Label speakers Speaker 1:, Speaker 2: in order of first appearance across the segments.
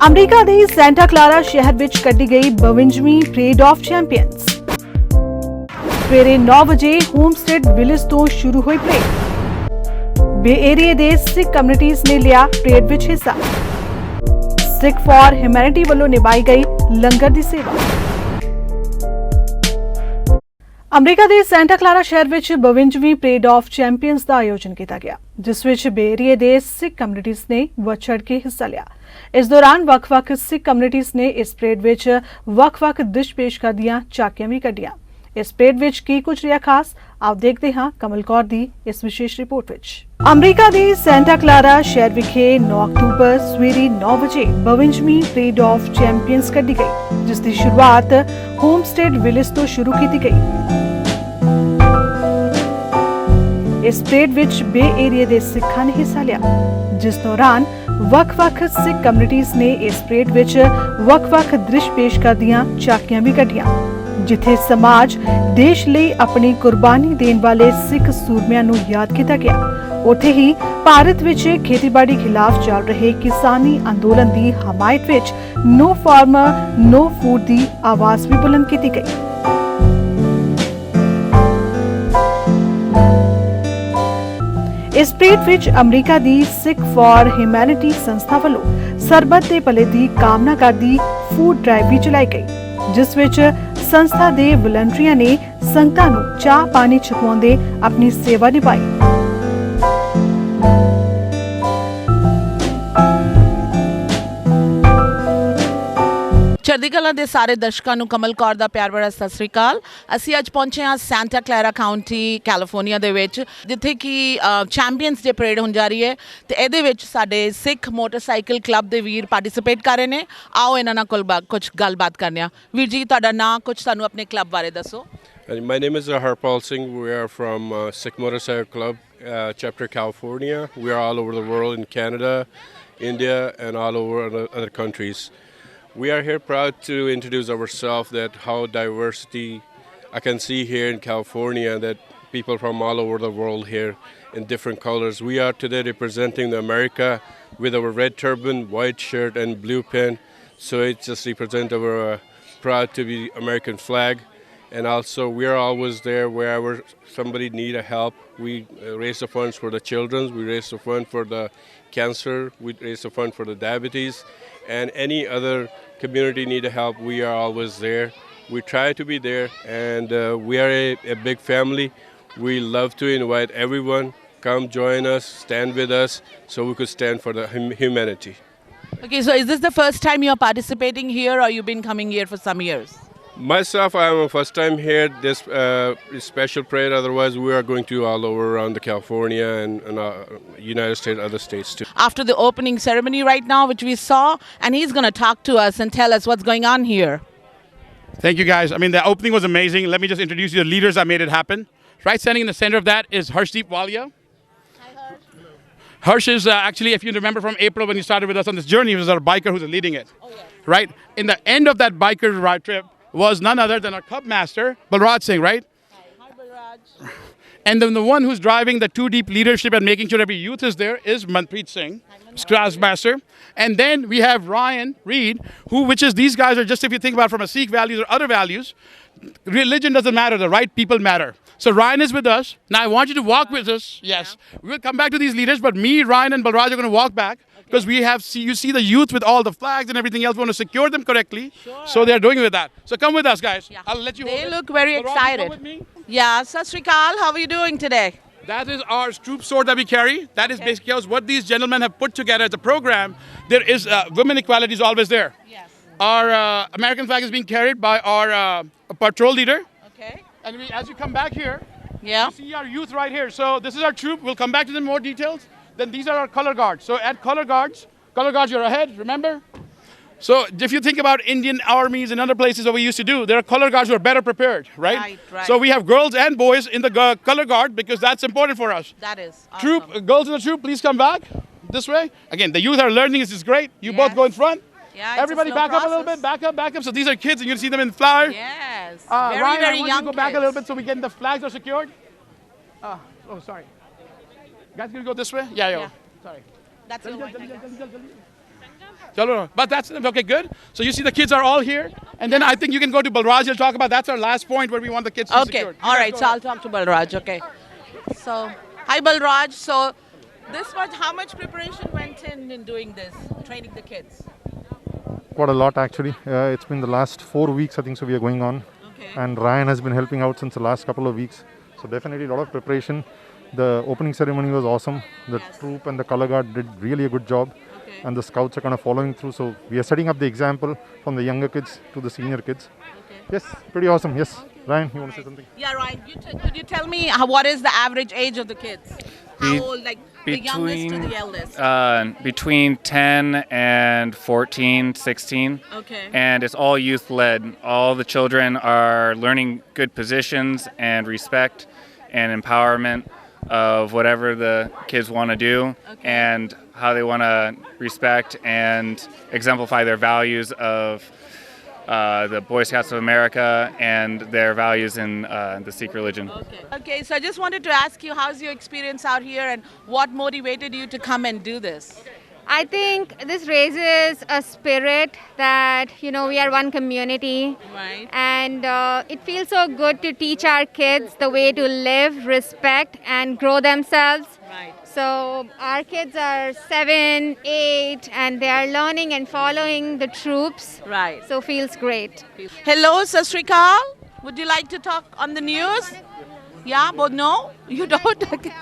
Speaker 1: America ਦੇ Santa ਕਲਾਰਾ ਸ਼ਹਿਰ ਵਿੱਚ ਕੱਢੀ ਗਈ 52ਵੀਂ ਪਰੇਡ ਆਫ ਚੈਂਪੀਅਨਸ। ਸਵੇਰੇ 9 ਵਜੇ ਹੋਮਸਟੇਡ ਵਿਲੇਜ ਤੋਂ ਸ਼ੁਰੂ ਹੋਈ ਪਰੇਡ। ਬੇ ਏਰੀਆ ਦੇ ਸਿੱਖ ਕਮਿਊਨਿਟੀਜ਼ ਨੇ ਲਿਆ ਪਰੇਡ ਵਿੱਚ ਹਿੱਸਾ। ਸਿੱਖ ਫॉर ਹਿਊਮੈਨਿਟੀ ਵੱਲੋਂ ਨਿਭਾਈ ਗਈ ਲੰਗਰ ਦੀ ਸੇਵਾ। ਅਮਰੀਕਾ ਦੇ ਸੈਂਟਾ ਕਲਾਰਾ ਸ਼ਹਿਰ ਵਿੱਚ 52ਵੀਂ ਪਰੇਡ ਆਫ ਚੈਂਪੀਅਨਸ ਦਾ ਆਯੋਜਨ ਕੀਤਾ ਗਿਆ, ਜਿਸ ਵਿੱਚ ਬੇ ਏਰੀਆ ਦੇ ਸਿੱਖ ਕਮਿਊਨਿਟੀਜ਼ ਨੇ ਵੱਧ ਚੜ੍ਹ ਕੇ ਹਿੱਸਾ ਲਿਆ। ਇਸ ਦੌਰਾਨ ਵੱਖ-ਵੱਖ ਸਿੱਖ ਕਮਿਊਨਿਟੀਜ਼ ਨੇ ਇਸ ਪਰੇਡ ਵਿੱਚ ਵੱਖ-ਵੱਖ ਦ੍ਰਿਸ਼ ਪੇਸ਼ ਕਰਦੀਆਂ ਝਾਕੀਆਂ ਵੀ ਕੱਢੀਆਂ। ਇਸ ਪਰੇਡ ਵਿੱਚ ਕੀ ਕੁਝ ਰਿਹਾ ਖਾਸ, ਆਓ ਦੇਖਦੇ ਹਾਂ ਕਮਲ ਕੌਰ ਦੀ ਇਸ ਵਿਸ਼ੇਸ਼ ਰਿਪੋਰਟ ਵਿੱਚ। ਅਮਰੀਕਾ ਦੇ ਸੈਂਟਾ ਕਲਾਰਾ ਸ਼ਹਿਰ ਵਿਖੇ 9 ਅਕਤੂਬਰ ਸਵੇਰੇ 9 ਵਜੇ 52ਵੀਂ ਪਰੇਡ ਆਫ ਚੈਂਪੀਅਨਸ ਕੱਢੀ ਗਈ, ਜਿਸ ਦੀ ਸ਼ੁਰੂਆਤ ਹੋਮਸਟੇਡ ਵਿਲੇਜ ਤੋਂ ਸ਼ੁਰੂ ਕੀਤੀ ਗਈ। ਇਸ ਪਰੇਡ ਵਿੱਚ ਬੇ ਏਰੀਆ ਦੇ ਸਿੱਖਾਂ ਨੇ ਹਿੱਸਾ ਲਿਆ, ਜਿਸ ਦੌਰਾਨ ਵੱਖ-ਵੱਖ ਸਿੱਖ ਕਮਿਊਨਿਟੀਜ਼ ਨੇ ਇਸ ਪਰੇਡ ਵਿੱਚ ਵੱਖ-ਵੱਖ ਦ੍ਰਿਸ਼ ਪੇਸ਼ ਕਰਦੀਆਂ ਝਾਕੀਆਂ ਵੀ ਕੱਢੀਆਂ, ਜਿੱਥੇ ਸਮਾਜ ਦੇਸ਼ ਲਈ ਆਪਣੀ ਕੁਰਬਾਨੀ ਦੇਣ ਵਾਲੇ ਸਿੱਖ ਸੂਰਮਿਆਂ ਨੂੰ ਯਾਦ ਕੀਤਾ ਗਿਆ। ਉੱਥੇ ਹੀ ਭਾਰਤ ਵਿੱਚ ਖੇਤੀਬਾੜੀ ਖਿਲਾਫ ਚੱਲ ਰਹੇ ਕਿਸਾਨੀ ਅੰਦੋਲਨ ਦੀ ਹਮਾਇਤ ਵਿੱਚ ਨੋ ਫਾਰਮਰ ਨੋ ਫੂਡ ਦੀ ਆਵਾਜ਼ ਵੀ ਬੁਲੰਦ ਕੀਤੀ ਗਈ। ਇਸ ਪਰੇਡ ਵਿੱਚ America the Sikh for humanity ਸੰਸਥਾ ਵੱਲੋਂ ਸਰਬੱਤ ਦੇ ਭਲੇ ਦੀ ਕਾਮਨਾ ਕਰਦੀ ਫੂਡ ਡਰਾਈਵ ਵੀ ਚਲਾਈ ਗਈ, ਜਿਸ ਵਿੱਚ ਸੰਸਥਾ ਦੇ ਵਲੰਟੀਅਰਾਂ ਨੇ ਸੰਗਤਾਂ ਨੂੰ ਚਾਹ ਪਾਣੀ ਛਕਵਾਉਂਦੇ ਆਪਣੀ ਸੇਵਾ ਨਿਭਾਈ।
Speaker 2: ਚੜ੍ਹਦੀ ਕਲਾ ਦੇ ਸਾਰੇ ਦਰਸ਼ਕਾਂ ਨੂੰ ਕਮਲ ਕੌਰ ਦਾ ਪਿਆਰ ਭਰਾ ਸਤਿ ਸ੍ਰੀ ਅਕਾਲ। ਅਸੀਂ ਅੱਜ ਪਹੁੰਚੇ ਹਾਂ ਸੈਂਟਾ ਕਲਾਰਾ ਕਾਉਂਟੀ ਕੈਲੀਫੋਰਨੀਆ ਦੇ ਵਿੱਚ, ਜਿੱਥੇ ਕਿ ਚੈਂਪੀਅਨਸ ਡੇ ਪਰੇਡ ਹੋਣ ਜਾ ਰਹੀ ਹੈ ਤੇ ਇਹਦੇ ਵਿੱਚ ਸਾਡੇ ਸਿੱਖ ਮੋਟਰਸਾਈਕਲ ਕਲੱਬ ਦੇ ਵੀਰ ਪਾਰਟਿਸਿਪੇਟ ਕਰ ਰਹੇ ਨੇ। ਆਓ ਇਹਨਾਂ ਨਾਲ ਕੁਝ ਗੱਲਬਾਤ ਕਰਨੇ ਆ। ਵੀਰ ਜੀ, ਤੁਹਾਡਾ ਨਾਂ ਕੁਝ ਸਾਨੂੰ ਆਪਣੇ ਕਲੱਬ ਬਾਰੇ ਦੱਸੋ।
Speaker 3: My name is Harpal Singh. We are from Sikh Motorcycle Club, Chapter California. We are all over the world in Canada, India, and all over other countries. We are here proud to introduce ourselves, that how diversity I can see here in California, that people from all over the world here in different colors. We are today representing the America with our red turban, white shirt and blue pen. So it just represents our proud to be American flag. And also we are always there wherever somebody need a help. We raise the funds for the children, we raise the fund for the cancer, we raise the fund for the diabetes, and any other community need a help, we are always there. We try to be there, and we are a big family. We love to invite everyone, come join us, stand with us, so we could stand for the humanity.
Speaker 2: Okay, so is this the first time you're participating here, or you've been coming here for some years?
Speaker 3: Myself, I am a first time here, this special parade. Otherwise, we are going to all over around the California and United States, other states too.
Speaker 2: After the opening ceremony right now, which we saw, and he's going to talk to us and tell us what's going on here.
Speaker 4: Thank you, guys. I mean, the opening was amazing. Let me just introduce you to the leaders that made it happen. Right standing in the center of that is Harshdeep Walia.
Speaker 2: Hi, Harsh.
Speaker 4: Harsh is actually, if you remember from April when he started with us on this journey, he was our biker who's leading it.
Speaker 2: Oh, yes.
Speaker 4: Right? In the end of that biker ride trip was none other than our Cub Master, Balraj Singh, right?
Speaker 2: Hi, Balraj.
Speaker 4: And then the one who's driving the two deep leadership and making sure every youth is there is Manpreet Singh, Scratch Master. And then we have Ryan Reed, which is, these guys are just, if you think about from a Sikh values or other values, religion doesn't matter, the right people matter. So Ryan is with us. Now I want you to walk with us. Yes. Yeah. We'll come back to these leaders, but me, Ryan and Balraj are going to walk back. Because we have, you see the youth with all the flags and everything else. We want to secure them correctly.
Speaker 2: Sure.
Speaker 4: So they're doing with that. So come with us, guys.
Speaker 2: Yeah.
Speaker 4: I'll let you.
Speaker 2: They look very excited.
Speaker 4: With me.
Speaker 2: Yeah, Sat Sri Akal, how are you doing today?
Speaker 4: That is our troop sword that we carry. That is basically what these gentlemen have put together as a program. There is women equality is always there.
Speaker 2: Yes.
Speaker 4: Our American flag is being carried by our patrol leader.
Speaker 2: Okay.
Speaker 4: And as you come back here,
Speaker 2: Yeah.
Speaker 4: you see our youth right here. So this is our troop. We'll come back to them in more details. Then these are our color guards. So at color guards, you're ahead, remember? So if you think about Indian armies and other places what we used to do, there are color guards who are better prepared, right?
Speaker 2: Right.
Speaker 4: So we have girls and boys in the color guard because that's important for us.
Speaker 2: That is awesome.
Speaker 4: Troop, girls in the troop, please come back this way. Again, the youth are learning. This is great. You both go in front.
Speaker 2: Yeah, it's
Speaker 4: everybody
Speaker 2: a slow
Speaker 4: back up a little bit, back up. So these are kids and you can see them in flower.
Speaker 2: Yes.
Speaker 4: Ryan,
Speaker 2: very
Speaker 4: I want you
Speaker 2: young
Speaker 4: to go back a
Speaker 2: kids.
Speaker 4: little bit so we get the flags are secured. Oh, sorry. Guys, gonna go this way? Yeah. Sorry.
Speaker 2: That's your one.
Speaker 4: Chalo. But that's okay. Good. So you see, the kids are all here, and then I think you can go to Balraj. He'll talk about that's our last point where we want the kids to be
Speaker 2: Okay,
Speaker 4: secured.
Speaker 2: all right. So I'll talk to Balraj. Okay. So, hi Balraj. So, this was how much preparation went in doing this, training the kids?
Speaker 5: Quite a lot actually. It's been the last 4 weeks I think so we are going on.
Speaker 2: Okay.
Speaker 5: And Ryan has been helping out since the last couple of weeks. So definitely a lot of preparation. The opening ceremony was awesome. The troop and the color guard did really a good job.
Speaker 2: Okay.
Speaker 5: And the scouts are kind of following through. So we are setting up the example from the younger kids to the senior kids.
Speaker 2: Okay.
Speaker 5: Yes, pretty awesome. Yes. Ryan, you want to say something?
Speaker 2: Yeah, Ryan. Could you tell me what is the average age of the kids? How old, like the youngest to the eldest?
Speaker 6: Between 10 and 14, 16.
Speaker 2: Okay.
Speaker 6: And it's all youth led. All the children are learning good positions and respect and empowerment of whatever the kids want to do,
Speaker 2: Okay.
Speaker 6: and how they want to respect and exemplify their values of the Boy Scouts of America and their values in the Sikh religion.
Speaker 2: Okay. Okay. So I just wanted to ask you, how's your experience out here, and what motivated you to come and do this?
Speaker 7: I think this raises a spirit that, we are one community.
Speaker 2: Right.
Speaker 7: And it feels so good to teach our kids the way to live, respect, and grow themselves.
Speaker 2: Right.
Speaker 7: So our kids are 7, 8, and they are learning and following the troops.
Speaker 2: Right.
Speaker 7: So feels great.
Speaker 2: Hello, Sat Sri Akal. Would you like to talk on the news? Yeah, but no, you don't. Okay.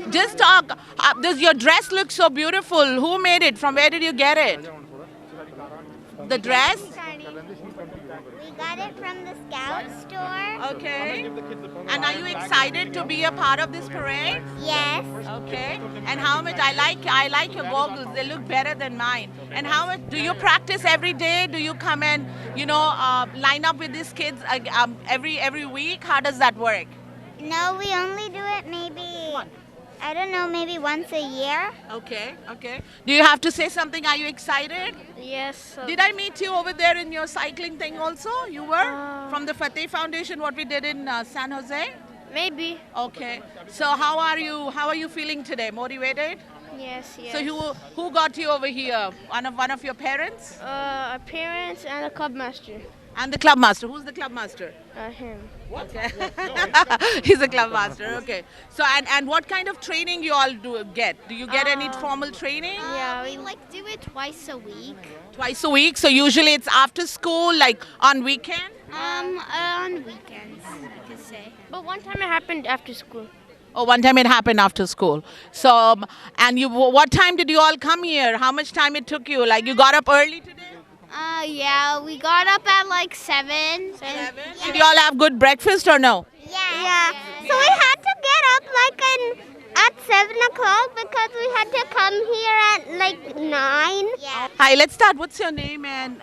Speaker 2: Just talk. Does your dress look so beautiful? Who made it? From where did you get it? The dress?
Speaker 8: We got it from the Scout store.
Speaker 2: Okay. And are you excited to be a part of this parade?
Speaker 8: Yes.
Speaker 2: Okay. And how much I like your goggles. They look better than mine. And how much do you practice every day? Do you come and line up with these kids every week? How does that work?
Speaker 8: No, we only do it maybe once a year.
Speaker 2: Okay. Okay. Do you have to say something? Are you excited?
Speaker 8: Yes.
Speaker 2: Did I meet you over there in your cycling thing also? You were from the Fateh Foundation, what we did in San Jose?
Speaker 8: Maybe.
Speaker 2: Okay. So how are you feeling today? Motivated?
Speaker 8: Yes.
Speaker 2: So who got you over here? One of your parents?
Speaker 8: Our parents and a club master.
Speaker 2: And the club master. Who's the club master?
Speaker 8: Him.
Speaker 2: Okay. He's a club master. Okay. So and what kind of training you all get? Do you get any formal training?
Speaker 8: Yeah, we do it twice a week.
Speaker 2: Twice a week. So usually it's after school, like on weekend?
Speaker 8: On weekends, I could say. But one time it happened after school.
Speaker 2: Oh, one time it happened after school. So, what time did you all come here? How much time it took you? Like you got up early today?
Speaker 8: Yeah, we got up at like 7.
Speaker 2: 7? Did you all have good breakfast or no?
Speaker 8: Yeah. So we had to get up at 7 o'clock because we had to come here at like 9. Yeah.
Speaker 2: Hi, let's start. What's your name and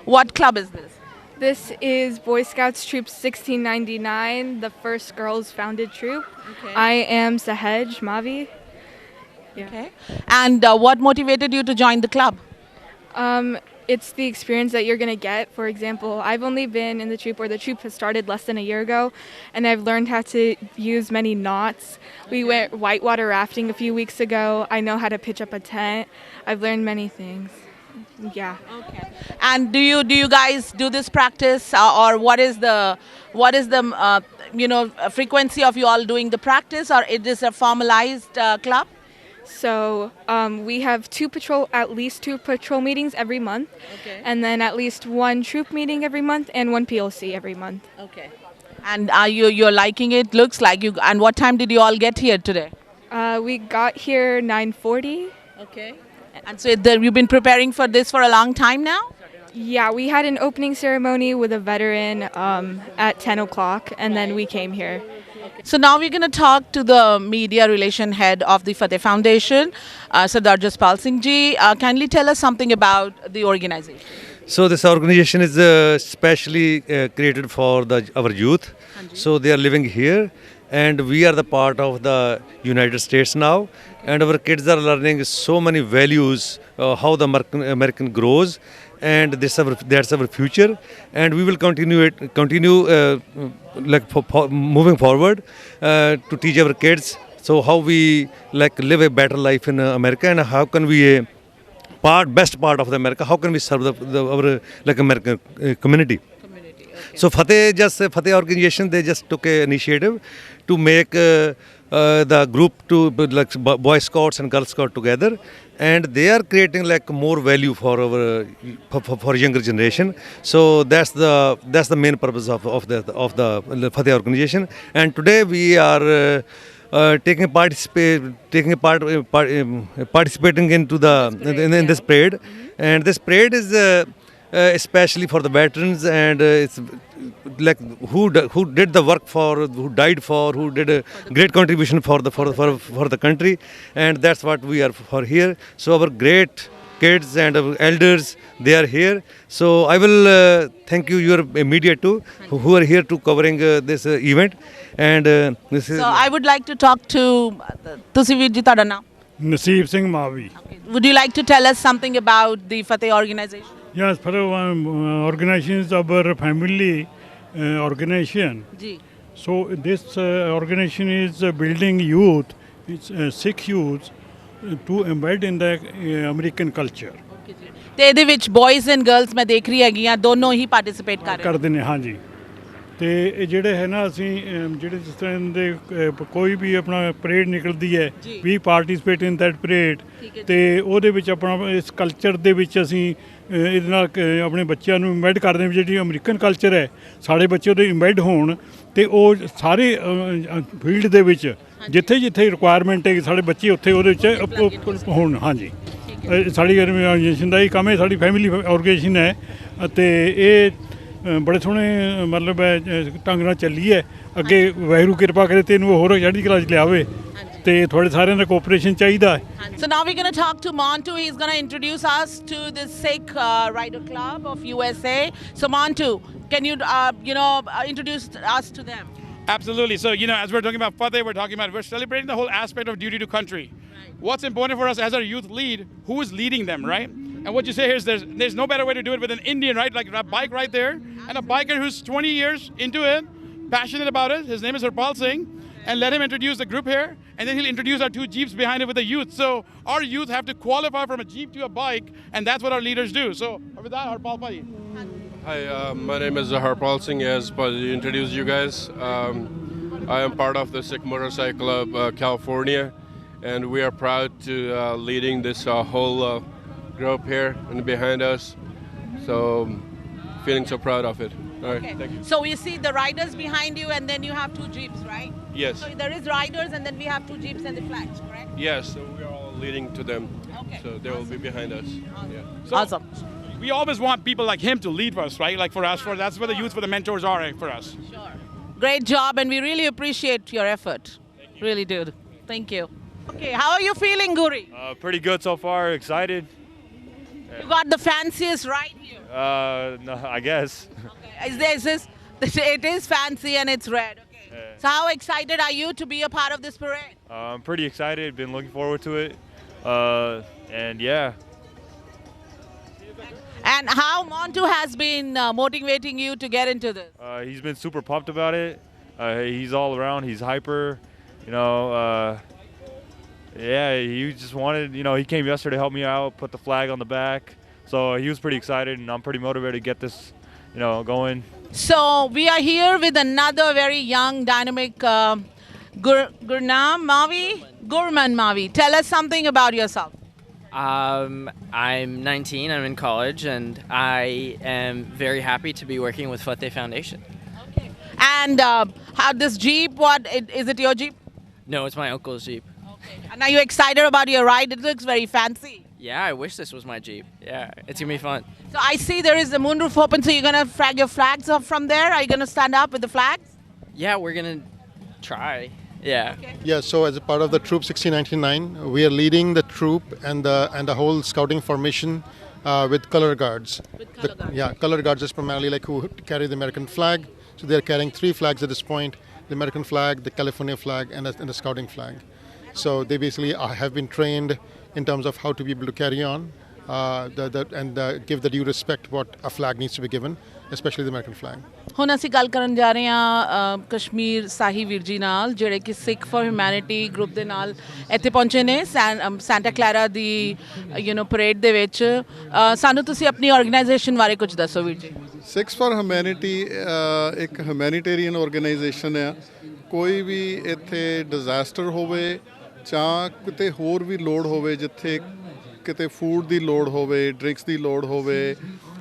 Speaker 2: what club is this?
Speaker 9: This is Boy Scouts Troop 1699, the first girls founded troop.
Speaker 2: Okay.
Speaker 9: I am Sahej Mavi.
Speaker 2: Okay. And what motivated you to join the club?
Speaker 9: It's the experience that you're going to get. For example, I've only been in the troop, or the troop has started less than a year ago, and I've learned how to use many knots. We went whitewater rafting a few weeks ago. I know how to pitch up a tent. I've learned many things. Yeah.
Speaker 2: Okay. And do you guys do this practice, or what is the frequency of you all doing the practice, or it is a formalized club?
Speaker 9: So we have at least two patrol meetings every month,
Speaker 2: Okay.
Speaker 9: and then at least one troop meeting every month and one PLC every month.
Speaker 2: Okay. And are you're liking it? Looks like you. And what time did you all get here today?
Speaker 9: We got here 9:40.
Speaker 2: Okay. And so you've been preparing for this for a long time now?
Speaker 9: Yeah, we had an opening ceremony with a veteran at 10 o'clock, and then we came here.
Speaker 2: So now we're going to talk to the media relation head of the Fateh Foundation, Sardar Jaspal Singh Ji. Kindly tell us something about the organization.
Speaker 10: So this organization is specially created for our youth. So they are living here, and we are the part of the United States now. And our kids are learning so many values, how the American grows, and that's our future. And we will continue moving forward to teach our kids. So how we live a better life in America, and how can we best part of the America. How can we serve our like American community? So Fateh organization, they just took an initiative to make the group to like Boy Scouts and Girl Scouts together, and they are creating like more value for our for younger generation. So that's the main purpose of the Fateh organization. And today we are participating into in this parade, and this parade is especially for the veterans, and it's like who did the work who died who did a great contribution for the country, and that's what we are for here. So our great kids and our elders, they are here. So I will thank your media too, who are here to covering this event. And this is.
Speaker 2: So I would like to talk to Tusivir ji tada naam.
Speaker 11: Naseeb Singh Mavi.
Speaker 2: Would you like to tell us something about the Fateh organization?
Speaker 11: Yes, for organization is our family organization.
Speaker 2: Ji.
Speaker 11: So this organization is building youth, it's Sikh youth, to embed in the American culture.
Speaker 2: ਤੇ ਇਹਦੇ ਵਿੱਚ boys and girls ਮੈਂ ਦੇਖ ਰਹੀ ਹੈਗੀ ਆ ਦੋਨੋਂ ਹੀ participate ਕਰ ਰਹੇ
Speaker 11: ਕਰਦੇ ਨੇ ਹਾਂਜੀ ਤੇ ਇਹ ਜਿਹੜੇ ਹੈ ਨਾ ਅਸੀਂ ਜਿਹੜੇ ਜਿਸ ਤਰ੍ਹਾਂ ਦੇ ਕੋਈ ਵੀ ਆਪਣਾ ਪਰੇਡ ਨਿਕਲਦੀ ਹੈ ਵੀ ਪਾਰਟਿਸਿਪੇਟ ਇਨ ਦੈਟ ਪਰੇਡ ਤੇ ਉਹਦੇ ਵਿੱਚ ਆਪਣਾ ਇਸ ਕਲਚਰ ਦੇ ਵਿੱਚ ਅਸੀਂ ਇਹਦੇ ਨਾਲ ਆਪਣੇ ਬੱਚਿਆਂ ਨੂੰ ਇਮਬੈਡ ਕਰਦੇ ਹਾਂ ਜਿਹੜੀ ਅਮਰੀਕਨ ਕਲਚਰ ਹੈ ਸਾਡੇ ਬੱਚੇ ਉਹਦੇ ਇਮਬੈਡ ਹੋਣ ਤੇ ਉਹ ਸਾਰੇ ਫੀਲਡ ਦੇ ਵਿੱਚ ਜਿੱਥੇ ਜਿੱਥੇ ਰਿਕੁਆਇਰਮੈਂਟ ਹੈ ਸਾਡੇ ਬੱਚੇ ਉੱਥੇ ਉਹਦੇ ਵਿੱਚ ਹੋਣ ਹਾਂਜੀ ਸਾਡੀ ਆਰਗੇਨਾਈਜੇਸ਼ਨ ਦਾ ਇਹ ਕੰਮ ਹੈ ਸਾਡੀ ਫੈਮਿਲੀ ਆਰਗੇਨਾਈਜੇਸ਼ਨ ਹੈ ਅਤੇ ਇਹ ਬੜੇ ਸੋਹਣੇ ਮਤਲਬ ਢੰਗ ਨਾਲ ਚੱਲੀ ਹੈ ਅੱਗੇ ਵਾਹਿਗੁਰੂ ਕਿਰਪਾ ਕਰੇ ਤੇ ਇਹਨੂੰ ਹੋਰ ਚੜ੍ਹਦੀ ਕਲਾ 'ਚ ਲਿਆਵੇ ਤੇ ਤੁਹਾਡੇ ਸਾਰਿਆਂ ਦਾ ਕੋਆਪਰੇਸ਼ਨ ਚਾਹੀਦਾ ਹੈ
Speaker 2: So now we're going to talk to Montu. He's going to introduce us to the Sikh Rider Club of USA. So Montu, can you introduce us to them?
Speaker 4: Absolutely. So, as we're talking about Fateh, we're celebrating the whole aspect of duty to country. Right. What's important for us as our youth lead, who is leading them, right? And what you say here is there's no better way to do it with an Indian, right? Like a bike right there, and a biker who's 20 years into it, passionate about it. His name is Harpal Singh. And let him introduce the group here, and then he'll introduce our two jeeps behind it with the youth. So our youth have to qualify from a jeep to a bike, and that's what our leaders do. So with that, Harpal Pai.
Speaker 3: Hi, my name is Harpal Singh. As introduce you guys, I am part of the Sikh Motorcycle Club California, and we are proud to leading this whole group here and behind us. So feeling so proud of it. All right, thank you.
Speaker 2: So you see the riders behind you, and then you have two jeeps, right?
Speaker 3: Yes.
Speaker 2: So there is riders, and then we have two jeeps and the flags, correct?
Speaker 3: Yes, so we are all leading to them.
Speaker 2: Okay.
Speaker 3: So they will be behind us.
Speaker 2: Awesome.
Speaker 3: Yeah.
Speaker 4: So
Speaker 2: Awesome.
Speaker 4: We always want people like him to lead us, right? Like for us, that's where the youth, for the mentors are, right, for us.
Speaker 2: Sure. Great job, and we really appreciate your effort. Really do. Thank you. Okay, how are you feeling, Guri?
Speaker 12: Pretty good so far. Excited.
Speaker 2: You got the fanciest ride here.
Speaker 12: No, I guess.
Speaker 2: Okay. It is fancy and it's red. Okay. So how excited are you to be a part of this parade?
Speaker 12: I'm pretty excited. Been looking forward to it. And yeah.
Speaker 2: And how Montu has been motivating you to get into this?
Speaker 12: He's been super pumped about it. He's all around. He's hyper. Yeah, he just wanted, he came yesterday to help me out, put the flag on the back. So he was pretty excited, and I'm pretty motivated to get this, going.
Speaker 2: So we are here with another very young, dynamic Gurman Mavi. Tell us something about yourself.
Speaker 13: I'm 19, I'm in college, and I am very happy to be working with Fateh Foundation.
Speaker 2: Okay. And how this Jeep, is it your Jeep?
Speaker 13: No, it's my uncle's Jeep.
Speaker 2: Okay. And are you excited about your ride? It looks very fancy.
Speaker 13: Yeah, I wish this was my Jeep. Yeah, it's going to be fun.
Speaker 2: So I see there is the moonroof open, so you're going to flag your flags up from there? Are you going to stand up with the flags?
Speaker 13: Yeah, we're going to try. Yeah.
Speaker 14: Okay. Yeah, so as a part of the Troop 1699, we are leading the troop and the whole scouting formation with color guards. Color guards is primarily like who carry the American flag. So they're carrying 3 flags at this point: the American flag, the California flag, and the scouting flag. So they basically have been trained in terms of how to be able to carry on and give the due respect what a flag needs to be given, especially the American flag.
Speaker 2: ਹੁਣ ਅਸੀਂ ਗੱਲ ਕਰਨ ਜਾ ਰਹੇ ਹਾਂ ਕਸ਼ਮੀਰ ਸਾਹੀ ਵੀਰ ਜੀ ਨਾਲ, ਜਿਹੜੇ ਕਿ ਸਿੱਖ ਫॉर ਹਿਊਮੈਨਿਟੀ ਗਰੁੱਪ ਦੇ ਨਾਲ ਇੱਥੇ ਪਹੁੰਚੇ ਨੇ ਸੈਂਟਾ ਕਲੈਰਾ ਦੀ ਪਰੇਡ ਦੇ ਵਿੱਚ। ਸਾਨੂੰ ਤੁਸੀਂ ਆਪਣੀ ਆਰਗੇਨਾਈਜੇਸ਼ਨ ਬਾਰੇ ਕੁਝ ਦੱਸੋ ਵੀਰ ਜੀ।
Speaker 15: ਸਿੱਖਸ ਫॉर ਹਿਊਮੈਨਿਟੀ ਇੱਕ ਹਿਊਮੈਨਿਟੇਰੀਅਨ ਆਰਗੇਨਾਈਜੇਸ਼ਨ ਆ। ਕੋਈ ਵੀ ਇੱਥੇ ਡਿਜ਼ਾਸਟਰ ਹੋਵੇ ਜਾਂ ਕਿਤੇ ਹੋਰ ਵੀ ਲੋੜ ਹੋਵੇ, ਜਿੱਥੇ ਕਿਤੇ ਫੂਡ ਦੀ ਲੋੜ ਹੋਵੇ, ਡਰਿੰਕਸ ਦੀ ਲੋੜ ਹੋਵੇ,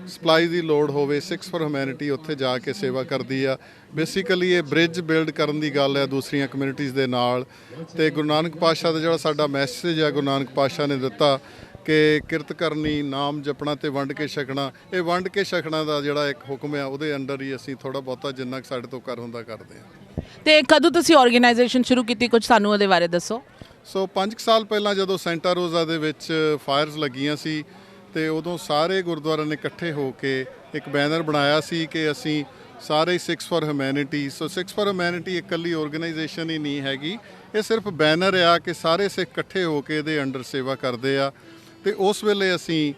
Speaker 15: ਸਪਲਾਈ ਦੀ ਲੋੜ ਹੋਵੇ, ਸਿੱਖਸ ਫॉर ਹਿਊਮੈਨਿਟੀ ਉੱਥੇ ਜਾ ਕੇ ਸੇਵਾ ਕਰਦੀ ਆ। ਬੇਸਿਕਲੀ ਇਹ ਬ੍ਰਿਜ ਬਿਲਡ ਕਰਨ ਦੀ ਗੱਲ ਹੈ ਦੂਸਰੀਆਂ ਕਮਿਊਨਿਟੀਜ਼ ਦੇ ਨਾਲ। ਤੇ ਗੁਰੂ ਨਾਨਕ ਪਾਤਸ਼ਾਹ ਦਾ ਜਿਹੜਾ ਸਾਡਾ ਮੈਸੇਜ ਆ, ਗੁਰੂ ਨਾਨਕ ਪਾਤਸ਼ਾਹ ਨੇ ਦਿੱਤਾ ਕਿ ਕਿਰਤ ਕਰਨੀ, ਨਾਮ ਜਪਣਾ ਤੇ ਵੰਡ ਕੇ ਛਕਣਾ। ਇਹ ਵੰਡ ਕੇ ਛਕਣਾ ਦਾ ਜਿਹੜਾ ਇੱਕ ਹੁਕਮ ਆ, ਉਹਦੇ ਅੰਡਰ ਹੀ ਅਸੀਂ ਥੋੜਾ ਬਹੁਤਾ ਜਿੰਨਾ ਕੁ ਸਾਡੇ ਤੋਂ ਕਰ ਹੁੰਦਾ ਕਰਦੇ ਹਾਂ।
Speaker 2: ਤੇ ਕਦੋਂ ਤੁਸੀਂ ਆਰਗੇਨਾਈਜੇਸ਼ਨ ਸ਼ੁਰੂ ਕੀਤੀ, ਕੁਝ ਸਾਨੂੰ ਉਹਦੇ ਬਾਰੇ ਦੱਸੋ।
Speaker 15: ਸੋ 5 ਸਾਲ ਪਹਿਲਾਂ ਜਦੋਂ ਸੈਂਟਾ ਰੋਜ਼ਾ ਦੇ ਵਿੱਚ ਫਾਇਰਸ ਲੱਗੀਆਂ ਸੀ ਤੇ ਉਦੋਂ ਸਾਰੇ ਗੁਰਦੁਆਰਿਆਂ ਨੇ ਇਕੱਠੇ ਹੋ ਕੇ ਇੱਕ ਬੈਨਰ ਬਣਾਇਆ ਸੀ ਕਿ ਅਸੀਂ ਸਾਰੇ Sikhs for humanity. So Sikhs for humanity ਇਕੱਲੀ ਆਰਗੇਨਾਈਜੇਸ਼ਨ ਹੀ ਨਹੀਂ ਹੈਗੀ, ਇਹ ਸਿਰਫ ਬੈਨਰ ਆ ਕਿ ਸਾਰੇ ਸਿੱਖ ਇਕੱਠੇ ਹੋ ਕੇ ਇਹਦੇ ਅੰਡਰ ਸੇਵਾ ਕਰਦੇ ਆ। ਤੇ ਉਸ ਵੇਲੇ ਅਸੀਂ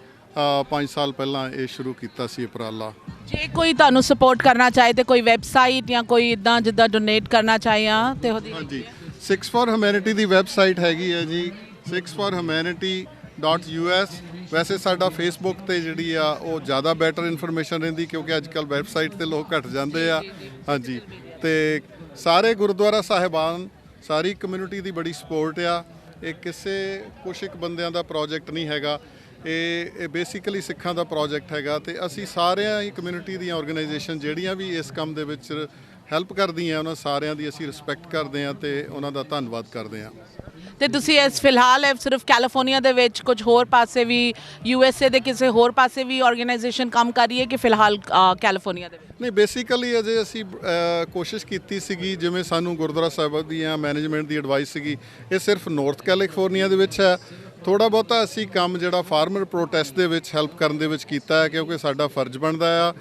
Speaker 15: 5 ਸਾਲ ਪਹਿਲਾਂ ਇਹ ਸ਼ੁਰੂ ਕੀਤਾ ਸੀ ਉਪਰਾਲਾ।
Speaker 2: ਜੇ ਕੋਈ ਤੁਹਾਨੂੰ ਸਪੋਰਟ ਕਰਨਾ ਚਾਹੇ ਤੇ ਕੋਈ ਵੈਬਸਾਈਟ ਜਾਂ ਕੋਈ ਇਦਾਂ ਜਿੱਦਾਂ ਡੋਨੇਟ ਕਰਨਾ ਚਾਹਿਆ ਤੇ ਉਹਦੀ?
Speaker 15: ਹਾਂਜੀ, Sikhs for humanity the website ਹੈਗੀ ਹੈ ਜੀ, sixforhumanity.us। ਵੈਸੇ ਸਾਡਾ ਫੇਸਬੁੱਕ ਤੇ ਜਿਹੜੀ ਆ ਉਹ ਜ਼ਿਆਦਾ ਬੈਟਰ ਇਨਫੋਰਮੇਸ਼ਨ ਰਹਿੰਦੀ, ਕਿਉਂਕਿ ਅੱਜ ਕੱਲ੍ਹ ਵੈਬਸਾਈਟ ਤੇ ਲੋਕ ਘੱਟ ਜਾਂਦੇ ਆ। ਹਾਂਜੀ, ਤੇ ਸਾਰੇ ਗੁਰਦੁਆਰਾ ਸਾਹਿਬਾਨ, ਸਾਰੀ ਕਮਿਊਨਿਟੀ ਦੀ ਬੜੀ ਸਪੋਰਟ ਆ। ਇਹ ਕੁਛ ਇੱਕ ਬੰਦਿਆਂ ਦਾ ਪ੍ਰੋਜੈਕਟ ਨਹੀਂ ਹੈਗਾ, ਇਹ ਬੇਸਿਕਲੀ ਸਿੱਖਾਂ ਦਾ ਪ੍ਰੋਜੈਕਟ ਹੈਗਾ। ਤੇ ਅਸੀਂ ਸਾਰਿਆਂ ਹੀ ਕਮਿਊਨਿਟੀ ਦੀਆਂ ਆਰਗੇਨਾਈਜੇਸ਼ਨ ਜਿਹੜੀਆਂ ਵੀ ਇਸ ਕੰਮ ਦੇ ਵਿੱਚ ਹੈਲਪ ਕਰਦੀਆਂ, ਉਹਨਾਂ ਸਾਰਿਆਂ ਦੀ ਅਸੀਂ ਰਿਸਪੈਕਟ ਕਰਦੇ ਹਾਂ ਤੇ ਉਹਨਾਂ ਦਾ ਧੰਨਵਾਦ ਕਰਦੇ ਹਾਂ।
Speaker 2: ਤੇ ਤੁਸੀਂ ਇਸ ਫਿਲਹਾਲ ਸਿਰਫ ਕੈਲੀਫੋਰਨੀਆ ਦੇ ਵਿੱਚ, ਕੁਝ ਹੋਰ ਪਾਸੇ ਵੀ USA ਦੇ ਕਿਸੇ ਹੋਰ ਪਾਸੇ ਵੀ ਆਰਗੇਨਾਈਜੇਸ਼ਨ ਕੰਮ ਕਰ ਰਹੀ ਹੈ ਕਿ ਫਿਲਹਾਲ ਕੈਲੀਫੋਰਨੀਆ ਦੇ ਵਿੱਚ?
Speaker 15: ਨਹੀਂ, ਬੇਸਿਕਲੀ ਅਜੇ ਅਸੀਂ ਕੋਸ਼ਿਸ਼ ਕੀਤੀ ਸੀਗੀ, ਜਿਵੇਂ ਸਾਨੂੰ ਗੁਰਦੁਆਰਾ ਸਾਹਿਬ ਦੀਆਂ ਮੈਨੇਜਮੈਂਟ ਦੀ ਐਡਵਾਈਸ ਸੀਗੀ, ਇਹ ਸਿਰਫ ਨਾਰਥ ਕੈਲੀਫੋਰਨੀਆ ਦੇ ਵਿੱਚ ਹੈ। ਥੋੜ੍ਹਾ ਬਹੁਤਾ ਅਸੀਂ ਕੰਮ ਜਿਹੜਾ ਫਾਰਮਰ ਪ੍ਰੋਟੈਸਟ ਦੇ ਵਿੱਚ ਹੈਲਪ ਕਰਨ ਦੇ ਵਿੱਚ ਕੀਤਾ ਹੈ, ਕਿਉਂਕਿ ਸਾਡਾ ਫਰਜ਼ ਬਣਦਾ ਆ।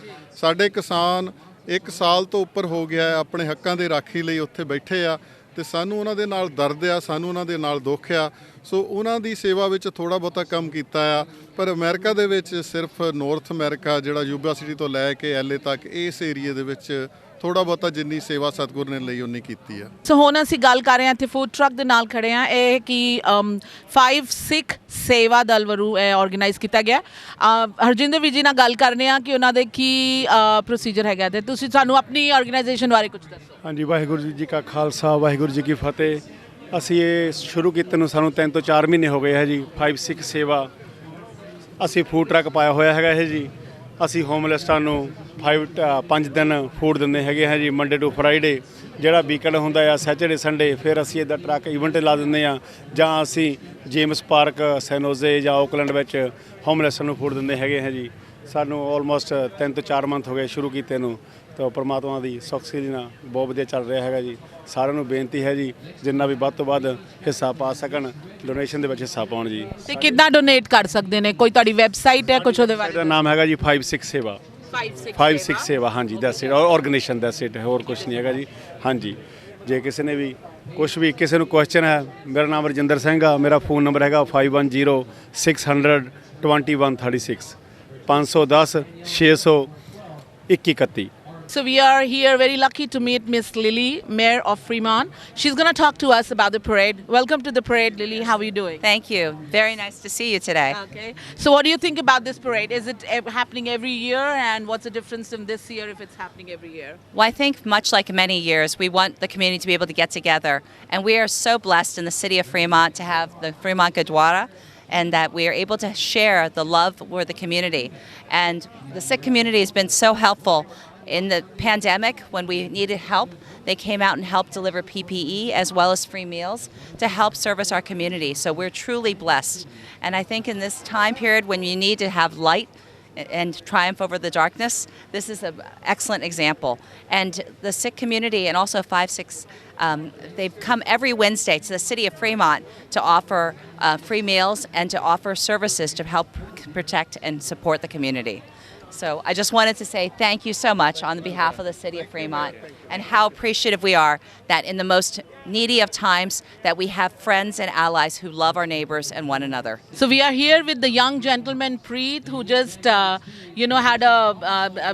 Speaker 15: ਸਾਡੇ ਕਿਸਾਨ 1 ਸਾਲ ਤੋਂ ਉੱਪਰ ਹੋ ਗਿਆ ਆਪਣੇ ਹੱਕਾਂ ਦੇ ਰਾਖੀ ਲਈ ਉੱਥੇ ਬੈਠੇ ਆ ਤੇ ਸਾਨੂੰ ਉਹਨਾਂ ਦੇ ਨਾਲ ਦਰਦ ਆ, ਸਾਨੂੰ ਉਹਨਾਂ ਦੇ ਨਾਲ ਦੁੱਖ ਆ। ਸੋ ਉਹਨਾਂ ਦੀ ਸੇਵਾ ਵਿੱਚ ਥੋੜ੍ਹਾ ਬਹੁਤਾ ਕੰਮ ਕੀਤਾ ਆ। ਪਰ ਅਮਰੀਕਾ ਦੇ ਵਿੱਚ ਸਿਰਫ ਨਾਰਥ ਅਮਰੀਕਾ, ਜਿਹੜਾ ਯੂਬਾ ਸਿਟੀ ਤੋਂ ਲੈ ਕੇ LA ਤੱਕ, ਇਸ ਏਰੀਏ ਦੇ ਵਿੱਚ ਥੋੜ੍ਹਾ ਬਹੁਤਾ ਜਿੰਨੀ ਸੇਵਾ ਸਤਿਗੁਰ ਨੇ ਲਈ ਉਨੀ ਕੀਤੀ ਆ।
Speaker 2: ਸੋ ਹੁਣ ਅਸੀਂ ਗੱਲ ਕਰ ਰਹੇ ਹਾਂ ਇੱਥੇ ਫੂਡ ਟਰੱਕ ਦੇ ਨਾਲ ਖੜੇ ਹਾਂ। ਇਹ ਕਿ 5 ਸਿੱਖ ਸੇਵਾ ਦਲ ਵੱਲੋਂ ਇਹ ਆਰਗੇਨਾਈਜ਼ ਕੀਤਾ ਗਿਆ। ਹਰਜਿੰਦਰ ਵੀਰ ਜੀ ਨਾਲ ਗੱਲ ਕਰਨੇ ਆ ਕਿ ਉਹਨਾਂ ਦੇ ਕੀ ਪ੍ਰੋਸੀਜਰ ਹੈਗਾ, ਤੇ ਤੁਸੀਂ ਸਾਨੂੰ ਆਪਣੀ ਆਰਗੇਨਾਈਜੇਸ਼ਨ ਬਾਰੇ ਕੁਝ ਦੱਸੋ।
Speaker 16: ਹਾਂਜੀ, ਵਾਹਿਗੁਰੂ ਜੀ ਕਾ ਖਾਲਸਾ, ਵਾਹਿਗੁਰੂ ਜੀ ਕੀ ਫਤਿਹ। ਅਸੀਂ ਇਹ ਸ਼ੁਰੂ ਕੀਤੇ ਨੂੰ ਸਾਨੂੰ 3 ਤੋਂ 4 ਮਹੀਨੇ ਹੋ ਗਏ ਹੈ ਜੀ। 5 ਸਿੱਖ ਸੇਵਾ ਅਸੀਂ ਫੂਡ ਟਰੱਕ ਪਾਇਆ ਹੋਇਆ ਹੈਗਾ ਇਹ ਜੀ। ਅਸੀਂ ਹੋਮਲੈਸਾਂ ਨੂੰ 5 ਦਿਨ ਫੂਡ ਦਿੰਦੇ ਹੈਗੇ ਹਾਂ ਜੀ, ਮੰਡੇ ਟੂ ਫਰਾਈਡੇ। ਜਿਹੜਾ ਵੀਕਐਂਡ ਹੁੰਦਾ ਆ, ਸੈਚਰਡੇ ਸੰਡੇ, ਫਿਰ ਅਸੀਂ ਇਹਦਾ ਟਰੱਕ ਇਵੈਂਟ ਲਾ ਦਿੰਦੇ ਹਾਂ, ਜਾਂ ਅਸੀਂ ਜੇਮਸ ਪਾਰਕ, ਸੈਨੋਜ਼ੇ ਜਾਂ ਓਕਲੈਂਡ ਵਿੱਚ ਹੋਮਲੈਸਾਂ ਨੂੰ ਫੂਡ ਦਿੰਦੇ ਹੈਗੇ ਹਾਂ ਜੀ। ਸਾਨੂੰ ਆਲਮੋਸਟ 3 ਤੋਂ 4 ਮੰਥ ਹੋ ਗਏ ਸ਼ੁਰੂ ਕੀਤੇ ਨੂੰ, ਤਾਂ ਪਰਮਾਤਮਾ ਦੀ ਸਖਸ਼ੀਲੀ ਨਾਲ ਬਹੁਤ ਵਧੀਆ ਚੱਲ ਰਿਹਾ ਹੈਗਾ ਜੀ। ਸਾਰਿਆਂ ਨੂੰ ਬੇਨਤੀ ਹੈ ਜੀ, ਜਿੰਨਾ ਵੀ ਵੱਧ ਤੋਂ ਵੱਧ ਹਿੱਸਾ ਪਾ ਸਕਣ, ਡੋਨੇਸ਼ਨ ਦੇ ਵਿੱਚ ਹਿੱਸਾ ਪਾਉਣ ਜੀ।
Speaker 2: ਤੇ ਕਿੱਦਾਂ ਡੋਨੇਟ ਕਰ ਸਕਦੇ ਨੇ? ਕੋਈ ਤੁਹਾਡੀ ਵੈਬਸਾਈਟ ਹੈ ਕੁਝ ਉਹਦੇ ਬਾਰੇ?
Speaker 16: ਇਹਦਾ ਨਾਮ ਹੈਗਾ ਜੀ 5 ਸਿੱਖ ਸੇਵਾ। 5 ਸਿੱਖ ਸੇਵਾ, ਹਾਂਜੀ, that's it. Organisation, that's it, ਹੋਰ ਕੁਝ ਨਹੀਂ ਹੈਗਾ ਜੀ। ਹਾਂਜੀ, ਜੇ ਕਿਸੇ ਨੇ ਵੀ ਕੁਛ ਵੀ ਕਿਸੇ ਨੂੰ ਕੁਐਸਚਨ ਹੈ, ਮੇਰਾ ਨਾਮ ਰਜਿੰਦਰ ਸਿੰਘ ਆ। ਮੇਰਾ ਫੋਨ ਨੰਬਰ ਹੈਗਾ 5106002136 510 600
Speaker 2: So we are here very lucky to meet Miss Lily, Mayor of Fremont. She's going to talk to us about the parade. Welcome to the parade, Lily. How are you doing?
Speaker 17: Thank you. Very nice to see you today.
Speaker 2: Okay. So what do you think about this parade? Is it happening every year? And what's the difference in this year if it's happening every year?
Speaker 17: Well, I think much like many years, we want the community to be able to get together. And we are so blessed in the city of Fremont to have the Fremont Gurdwara, and that we are able to share the love with the community. And the Sikh community has been so helpful. In the pandemic, when we needed help, they came out and helped deliver PPE as well as free meals to help service our community. So we're truly blessed. And I think in this time period when you need to have light and triumph over the darkness, this is an excellent example. And the Sikh community and also 5-6, they've come every Wednesday to the city of Fremont to offer free meals and to offer services to help protect and support the community. So I just wanted to say thank you so much on behalf of the city of Fremont, and how appreciative we are that in the most needy of times that we have friends and allies who love our neighbors and one another.
Speaker 2: So we are here with the young gentleman Preet, who just had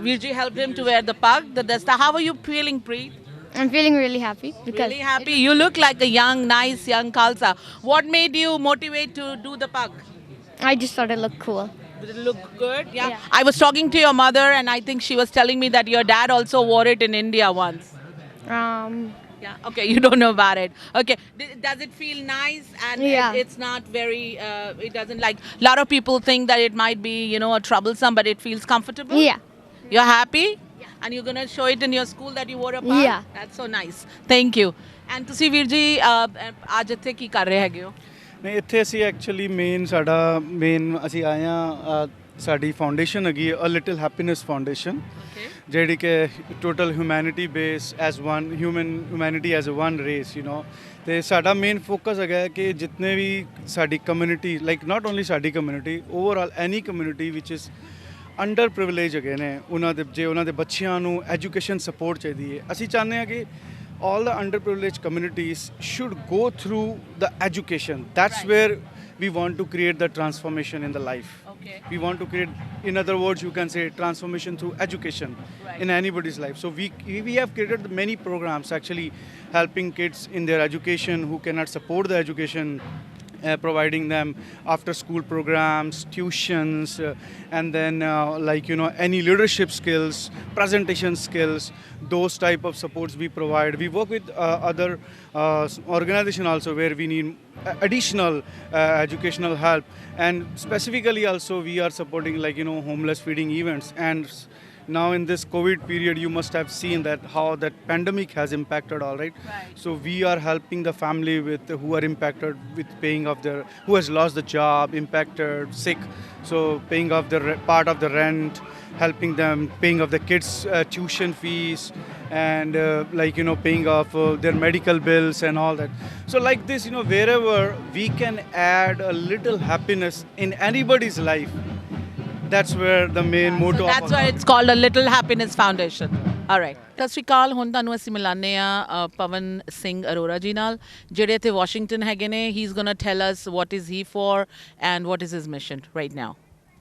Speaker 2: Virji helped him to wear the pug, the dasta. How are you feeling, Preet?
Speaker 18: I'm feeling really happy because
Speaker 2: Really happy. You look like a nice young Khalsa. What made you motivate to do the pug?
Speaker 18: I just thought it looked cool.
Speaker 2: Did it look good? Yeah. I was talking to your mother, and I think she was telling me that your dad also wore it in India once. Yeah. Okay, you don't know about it. Okay. Does it feel nice? And it's not very, it doesn't like, a lot of people think that it might be, a troublesome, but it feels comfortable?
Speaker 18: Yeah.
Speaker 2: You're happy? Yeah. And you're going to show it in your school that you wore a pug?
Speaker 18: Yeah.
Speaker 2: That's so nice. Thank you. And ਤੁਸੀਂ ਵੀਰ ਜੀ ਅੱਜ ਇੱਥੇ ਕੀ ਕਰ ਰਹੇ ਹੈਗੇ ਹੋ?
Speaker 16: ਨਹੀਂ ਇੱਥੇ ਅਸੀਂ ਐਕਚੁਅਲੀ ਸਾਡਾ ਅਸੀਂ ਆਏ ਆ ਸਾਡੀ ਫਾਊਂਡੇਸ਼ਨ ਹੈਗੀ ਅ ਲਿਟਲ ਹੈਪੀਨੈਸ ਫਾਊਂਡੇਸ਼ਨ ਜਿਹੜੀ ਕਿ total humanity base as one humanity as a one race ਤੇ ਸਾਡਾ ਮੇਨ ਫੋਕਸ ਹੈਗਾ ਕਿ ਜਿੰਨੇ ਵੀ ਸਾਡੀ ਕਮਿਊਨਿਟੀ ਲਾਈਕ ਨਾਟ ਓਨਲੀ ਸਾਡੀ ਕਮਿਊਨਿਟੀ ਓਵਰਆਲ ਐਨੀ ਕਮਿਊਨਿਟੀ ਵਿਚ ਇਜ਼ ਅੰਡਰ ਪ੍ਰਿਵਿਲੇਜ ਹੈਗੇ ਨੇ ਉਹਨਾਂ ਦੇ ਬੱਚਿਆਂ ਨੂੰ ਐਜੂਕੇਸ਼ਨ ਸਪੋਰਟ ਚਾਹੀਦੀ ਹੈ ਅਸੀਂ ਚਾਹੁੰਦੇ ਹਾਂ ਕਿ all the underprivileged communities should go through the education. That's where we want to create the transformation in the life. Okay. We want to create, in other words, you can say transformation through education in anybody's life. So we have created many programs actually helping kids in their education who cannot support the education. Providing them after school programs, tuitions, and then any leadership skills, presentation skills, those type of supports we provide. We work with other organizations also where we need additional educational help, and specifically also we are supporting homeless feeding events. And now in this COVID period, you must have seen that how that pandemic has impacted, all right? So we are helping the family who are impacted with paying off who has lost the job, impacted, sick, so paying off part of the rent, helping them paying off the kids' tuition fees, and paying off their medical bills and all that. So like this, wherever we can add a little happiness in anybody's life, that's where the main motto
Speaker 2: so that's why it's called a Little Happiness Foundation. All right. ਸਤਿ ਸ਼੍ਰੀ ਅਕਾਲ ਹੁਣ ਤੁਹਾਨੂੰ ਅਸੀਂ ਮਿਲਾਨੇ ਆ ਪਵਨ ਸਿੰਘ ਅਰੋੜਾ ਜੀ ਨਾਲ ਜਿਹੜੇ ਇੱਥੇ Washington ਹੈਗੇ ਨੇ he is gonna tell us what is he for and what is his mission right now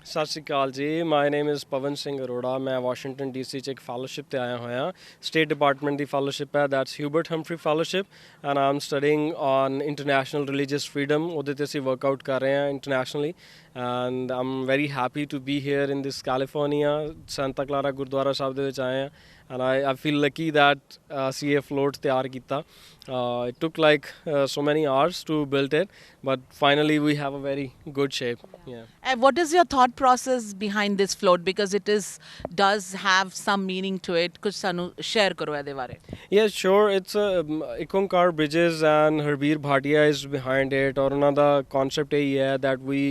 Speaker 19: ਸਤਿ ਸ਼੍ਰੀ ਅਕਾਲ ਜੀ my name is Pawan Singh Arora ਮੈਂ ਵਾਸ਼ਿੰਗਟਨ ਡੀਸੀ 'ਚ ਇੱਕ ਫੈਲੋਸ਼ਿਪ 'ਤੇ ਆਇਆ ਹੋਇਆ ਸਟੇਟ ਡਿਪਾਰਟਮੈਂਟ ਦੀ ਫੈਲੋਸ਼ਿਪ ਹੈ that's Hubert Humphrey fellowship and I am studying on international religious freedom ਉਹਦੇ 'ਤੇ ਅਸੀਂ ਵਰਕਆਊਟ ਕਰ ਰਹੇ ਹਾਂ internationally and I'm very happy to be here in this California, Santa Clara Gurdwara Sahib de vich aaye hain, and I feel lucky that ਅਸੀਂ ਇਹ float ਤਿਆਰ ਕੀਤਾ. It took like so many hours to build it, but finally we have a very good shape. Yeah.
Speaker 2: And what is your thought process behind this float, because it does have some meaning to it? ਕੁਝ ਸਾਨੂੰ share ਕਰੋ ਇਹਦੇ ਬਾਰੇ.
Speaker 19: Yeah, sure. It's Ek Onkar Bridges and Harbir Bhatia is behind it, ਔਰ ਉਹਨਾਂ ਦਾ concept ਇਹੀ ਹੈ that we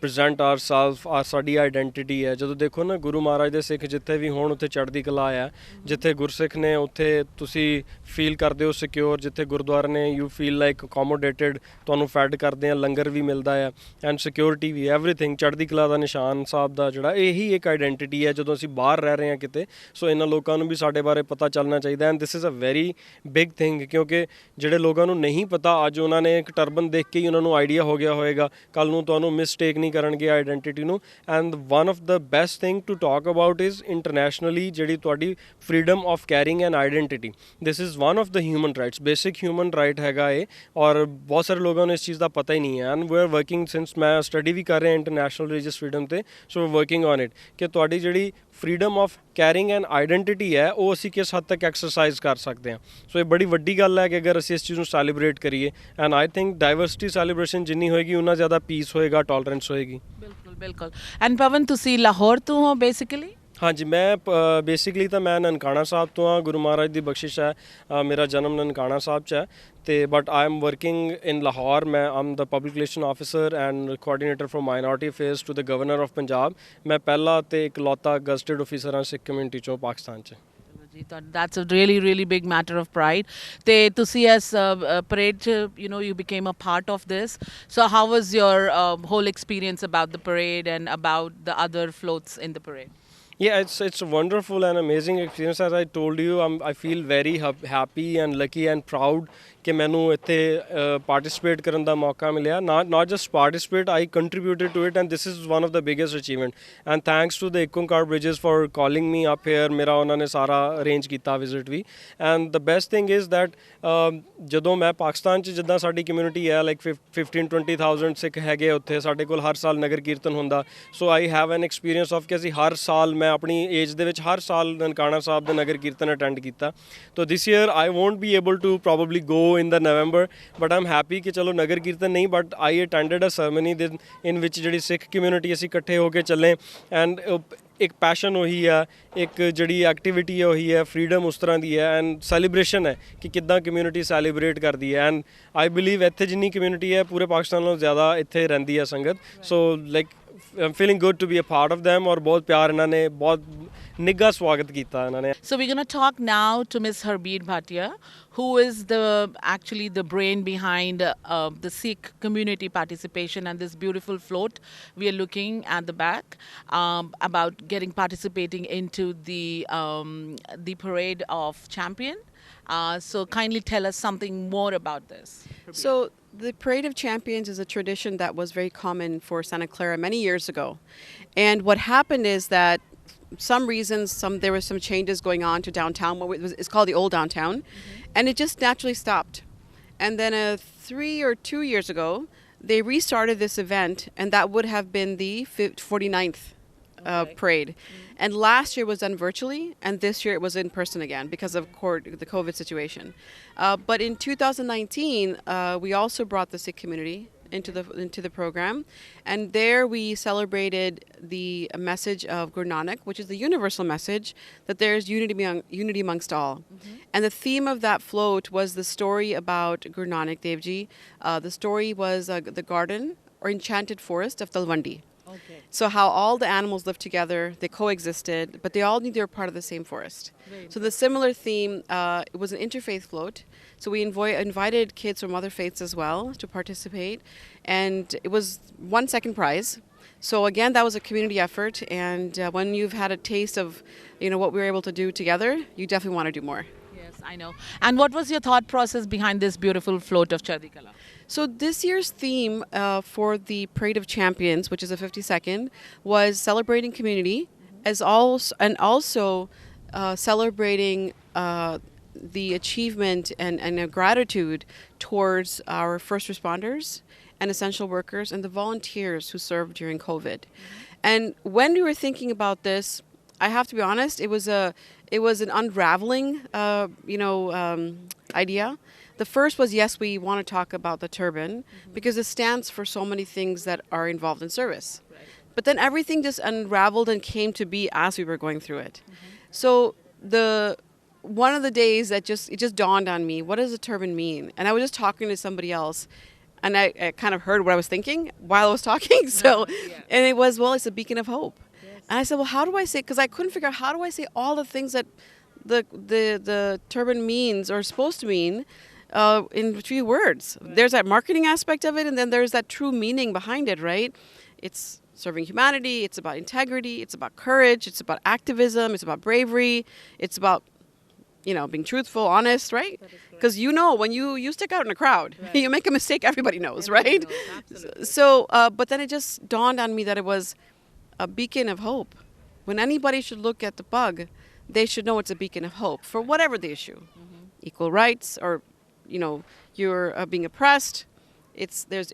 Speaker 19: present ourself ਸਾਡੀ ਆਈਡੈਂਟੀਟੀ ਹੈ ਜਦੋਂ ਦੇਖੋ ਨਾ ਗੁਰੂ ਮਹਾਰਾਜ ਦੇ ਸਿੱਖ ਜਿੱਥੇ ਵੀ ਹੋਣ ਉੱਥੇ ਚੜ੍ਹਦੀ ਕਲਾ ਆ ਜਿੱਥੇ ਗੁਰਸਿੱਖ ਨੇ ਉੱਥੇ ਤੁਸੀਂ ਫੀਲ ਕਰਦੇ ਹੋ ਸਿਕਿਉਰ ਜਿੱਥੇ ਗੁਰਦੁਆਰੇ ਨੇ ਯੂ ਫੀਲ ਲਾਈਕ ਅਕੋਮੋਡੇਟਿਡ ਤੁਹਾਨੂੰ ਫੈਡ ਕਰਦੇ ਆ ਲੰਗਰ ਵੀ ਮਿਲਦਾ ਆ ਐਂਡ ਸਿਕਿਉਰਿਟੀ ਵੀ ਐਵਰੀਥਿੰਗ ਚੜ੍ਹਦੀ ਕਲਾ ਦਾ ਨਿਸ਼ਾਨ ਸਾਹਿਬ ਦਾ ਜਿਹੜਾ ਇਹੀ ਇੱਕ ਆਈਡੈਂਟੀਟੀ ਹੈ ਜਦੋਂ ਅਸੀਂ ਬਾਹਰ ਰਹਿ ਰਹੇ ਹਾਂ ਕਿਤੇ ਸੋ ਇਹਨਾਂ ਲੋਕਾਂ ਨੂੰ ਵੀ ਸਾਡੇ ਬਾਰੇ ਪਤਾ ਚੱਲਣਾ ਚਾਹੀਦਾ and this is a very big thing ਕਿਉਂਕਿ ਜਿਹੜੇ ਲੋਕਾਂ ਨੂੰ ਨਹੀਂ ਪਤਾ ਅੱਜ ਉਹਨਾਂ ਨੇ ਇੱਕ ਟਰਬਨ ਦੇਖ ਕੇ ਹੀ ਉਹਨਾਂ ਨੂੰ ਆਈਡੀਆ ਹੋ ਗਿਆ ਹੋਏਗਾ ਕੱਲ੍ਹ ਨੂੰ ਤੁਹਾਨੂੰ ਮਿਸਟੇਕ ਨਹੀਂ ਕਰਨਗੇ ਆਈਡੈਂਟੀਟੀ ਨੂੰ and one of the best thing to talk about is internationally ਜਿਹੜੀ ਤੁਹਾਡੀ freedom of carrying an identity this is one of the human rights basic human right हैगा ये और बहुत सारे लोगों ने इस चीज़ का पता ही नहीं है and we are working since मैं स्टडी भी कर रहे हैं इंटरनेशनल रिलीजियस फ्रीडम ते सो वर्किंग ऑन इट कि तुहाडी जिहड़ी freedom of carrying an identity है वो असी किस हद तक एक्सरसाइज कर सकते हैं सो ये बड़ी वड्डी गल है कि अगर असी इस चीज़ को सैलीब्रेट करिए and I think diversity celebration जिन्नी होएगी उन्ना ज़्यादा पीस होएगा टॉलरेंस होएगी
Speaker 2: बिल्कुल बिल्कुल एंड पवन तुसी लाहौर तो हो बेसिकली
Speaker 19: हाँ जी मैं बेसिकली तो मैं ननकाना साहब तो हाँ गुरु महाराज की बख्शिश है मेरा जन्म ननकाना साहब च है तो but I am working in Lahore मैं I am the public relation officer and coordinator for minority affairs to the governor of Punjab मैं पहला तो इकलौता गजटेड ऑफिसर हाँ सिख कम्यूनिटी चो पाकिस्तान च
Speaker 2: That's a really, really big matter of pride. Te tusi as parade, you became a part of this. So how was your whole experience about the parade and about the other floats in the parade?
Speaker 19: Yeah, it's a wonderful and amazing experience. As I told you, I feel very happy and lucky and proud ਕਿ ਮੈਨੂੰ ਇੱਥੇ participate ਕਰਨ ਦਾ ਮੌਕਾ ਮਿਲਿਆ. Not just participate, I contributed to it, and this is one of the biggest achievement. And thanks to the Ek Onkar Bridges for calling me up here. ਮੇਰਾ ਉਹਨਾਂ ਨੇ ਸਾਰਾ ਅਰੇਂਜ ਕੀਤਾ ਵਿਜ਼ਿਟ ਵੀ. And the best thing is that ਜਦੋਂ ਮੈਂ ਪਾਕਿਸਤਾਨ 'ਚ ਜਿੱਦਾਂ ਸਾਡੀ ਕਮਿਊਨਿਟੀ ਹੈ ਲਾਈਕ 15-20,000 ਸਿੱਖ ਹੈਗੇ ਉੱਥੇ, ਸਾਡੇ ਕੋਲ ਹਰ ਸਾਲ ਨਗਰ ਕੀਰਤਨ ਹੁੰਦਾ. So I have an experience of ਕਿ ਅਸੀਂ ਹਰ ਸਾਲ ਮੈਂ ਆਪਣੀ ਏਜ ਦੇ ਵਿੱਚ ਹਰ ਸਾਲ ਨਨਕਾਣਾ ਸਾਹਿਬ ਦਾ ਨਗਰ ਕੀਰਤਨ ਅਟੈਂਡ ਕੀਤਾ. ਤੋ this year I won't be able to probably go in the November, but I'm happy ਕਿ ਚਲੋ ਨਗਰ ਕੀਰਤਨ ਨਹੀਂ, but I attended a ceremony in which ਜਿਹੜੀ ਸਿੱਖ ਕਮਿਊਨਿਟੀ ਅਸੀਂ ਇਕੱਠੇ ਹੋ ਕੇ ਚੱਲੇ. ਐਂਡ ਇੱਕ ਪੈਸ਼ਨ ਉਹੀ ਆ, ਇੱਕ ਜਿਹੜੀ ਐਕਟੀਵਿਟੀ ਹੈ ਉਹੀ ਹੈ, ਫਰੀडम ਉਸ ਤਰ੍ਹਾਂ ਦੀ ਹੈ, ਐਂਡ ਸੈਲੀਬ੍ਰੇਸ਼ਨ ਹੈ ਕਿ ਕਿੱਦਾਂ ਕਮਿਊਨਿਟੀ ਸੈਲੀਬ੍ਰੇਟ ਕਰਦੀ ਹੈ. ਐਂਡ ਆਈ ਬਿਲੀਵ ਇੱਥੇ ਜਿੰਨੀ ਕਮਿਊਨਿਟੀ ਹੈ ਪੂਰੇ ਪਾਕਿਸਤਾਨ ਨਾਲੋਂ ਜ਼ਿਆਦਾ ਇੱਥੇ ਰਹਿੰਦੀ ਹੈ ਸੰਗਤ. So like I'm feeling good to be a part of them. और बहुत प्यार इन्होंने बहुत निग्गा स्वागत किया इन्होंने.
Speaker 2: So we're going to talk now to Ms. Harbeer Bhatia, who is actually the brain behind the Sikh community participation and this beautiful float we are looking at the back about participating into the parade of champion. So kindly tell us something more about this.
Speaker 20: So the Parade of Champions is a tradition that was very common for Santa Clara many years ago. And what happened is that some reasons, there were some changes going on to downtown. It's called the Old Downtown. And it just naturally stopped. And then 3 or 2 years ago, they restarted this event, and that would have been the 49th parade. And last year was done virtually, and this year it was in person again because of the COVID situation. But in 2019, we also brought the Sikh community into the program, and there we celebrated the message of Guru Nanak, which is the universal message that there is unity amongst all. And the theme of that float was the story about Guru Nanak Dev Ji. The story was the garden or enchanted forest of Talwandi. Okay. So how all the animals lived together, they coexisted, but they all knew they were part of the same forest. So the similar theme, it was an interfaith float. So we invited kids from other faiths as well to participate, and it was 1 second prize. So again, that was a community effort, and when you've had a taste of, what we were able to do together, you definitely want to do more.
Speaker 2: Yes, I know. And what was your thought process behind this beautiful float of Chardi Kala?
Speaker 20: So this year's theme for the Parade of Champions, which is a 52nd, was celebrating community, and also celebrating the achievement and gratitude towards our first responders and essential workers and the volunteers who served during COVID. And when we were thinking about this, I have to be honest, it was an unraveling, idea. The first was, yes, we want to talk about the turban because it stands for so many things that are involved in service. Right. But then everything just unraveled and came to be as we were going through it. So one of the days that it just dawned on me, what does a turban mean? And I was just talking to somebody else, and I kind of heard what I was thinking while I was talking. And it was, it's a beacon of hope. Yes. And I said, well, how do I say? Because I couldn't figure out how do I say all the things that the turban means or supposed to mean. In a few words. Right. There's that marketing aspect of it, and then there's that true meaning behind it, right? It's serving humanity, it's about integrity, it's about courage, it's about activism, it's about bravery, it's about, being truthful, honest, right? Because when you stick out in a crowd, right. You make a mistake, everybody knows, right? Knows, so, but then it just dawned on me that it was a beacon of hope. When anybody should look at the bug, they should know it's a beacon of hope for whatever the issue. Equal rights, or you're being oppressed. There's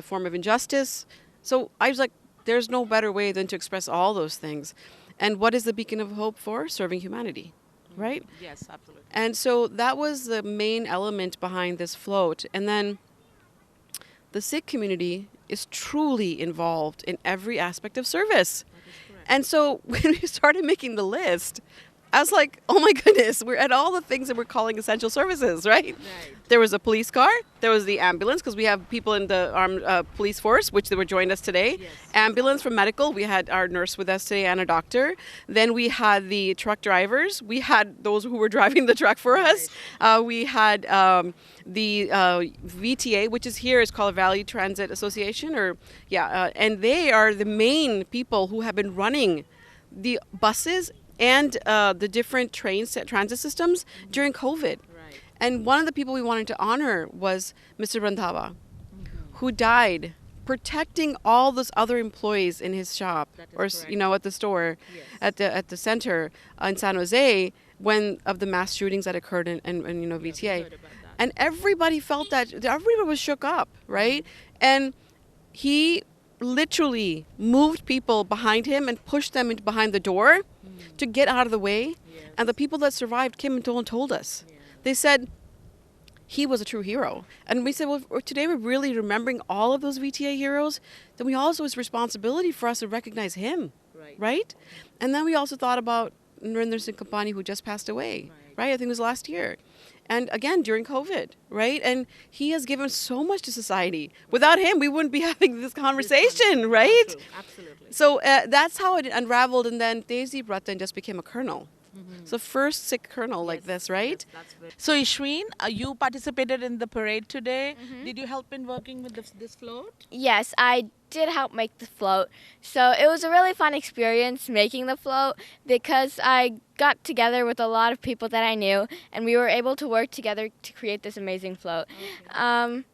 Speaker 20: a form of injustice. So I was like, there's no better way than to express all those things. And what is the beacon of hope for? Serving humanity, right?
Speaker 2: Yes, absolutely.
Speaker 20: And so that was the main element behind this float. And then the Sikh community is truly involved in every aspect of service. And so when we started making the list, I was like, oh my goodness, we're at all the things that we're calling essential services, right? There was a police car, there was the ambulance, because we have people in the armed police force, which they were joined us today. Yes. Ambulance from medical, we had our nurse with us today and a doctor. Then we had the truck drivers, we had those who were driving the truck for us. We had the VTA, which is here, is called Valley Transit Association, and they are the main people who have been running the buses and the different transit systems during COVID. And one of the people we wanted to honor was Mr. Randhawa, who died protecting all those other employees in his shop or at the store, at the center in San Jose when of the mass shootings that occurred in VTA. And everybody felt that, everybody was shook up, right? And he literally moved people behind him and pushed them behind the door to get out of the way. And the people that survived came and told us. They said he was a true hero. And we said, well, today we're really remembering all of those VTA heroes. Then we also, it's responsibility for us to recognize him, right? And then we also thought about Narendra Singh Kampani, who just passed away, right? I think it was last year. And again, during COVID, right? And he has given so much to society. Without him, we wouldn't be having this conversation, right? Absolutely. So that's how it unraveled. And then Tejdeep Ratan just became a colonel. So first Sikh colonel like this, right?
Speaker 2: So Ishween, you participated in the parade today. Did you help in working with this float?
Speaker 18: Yes, I did help make the float. So it was a really fun experience making the float because I got together with a lot of people that I knew and we were able to work together to create this amazing float.
Speaker 2: And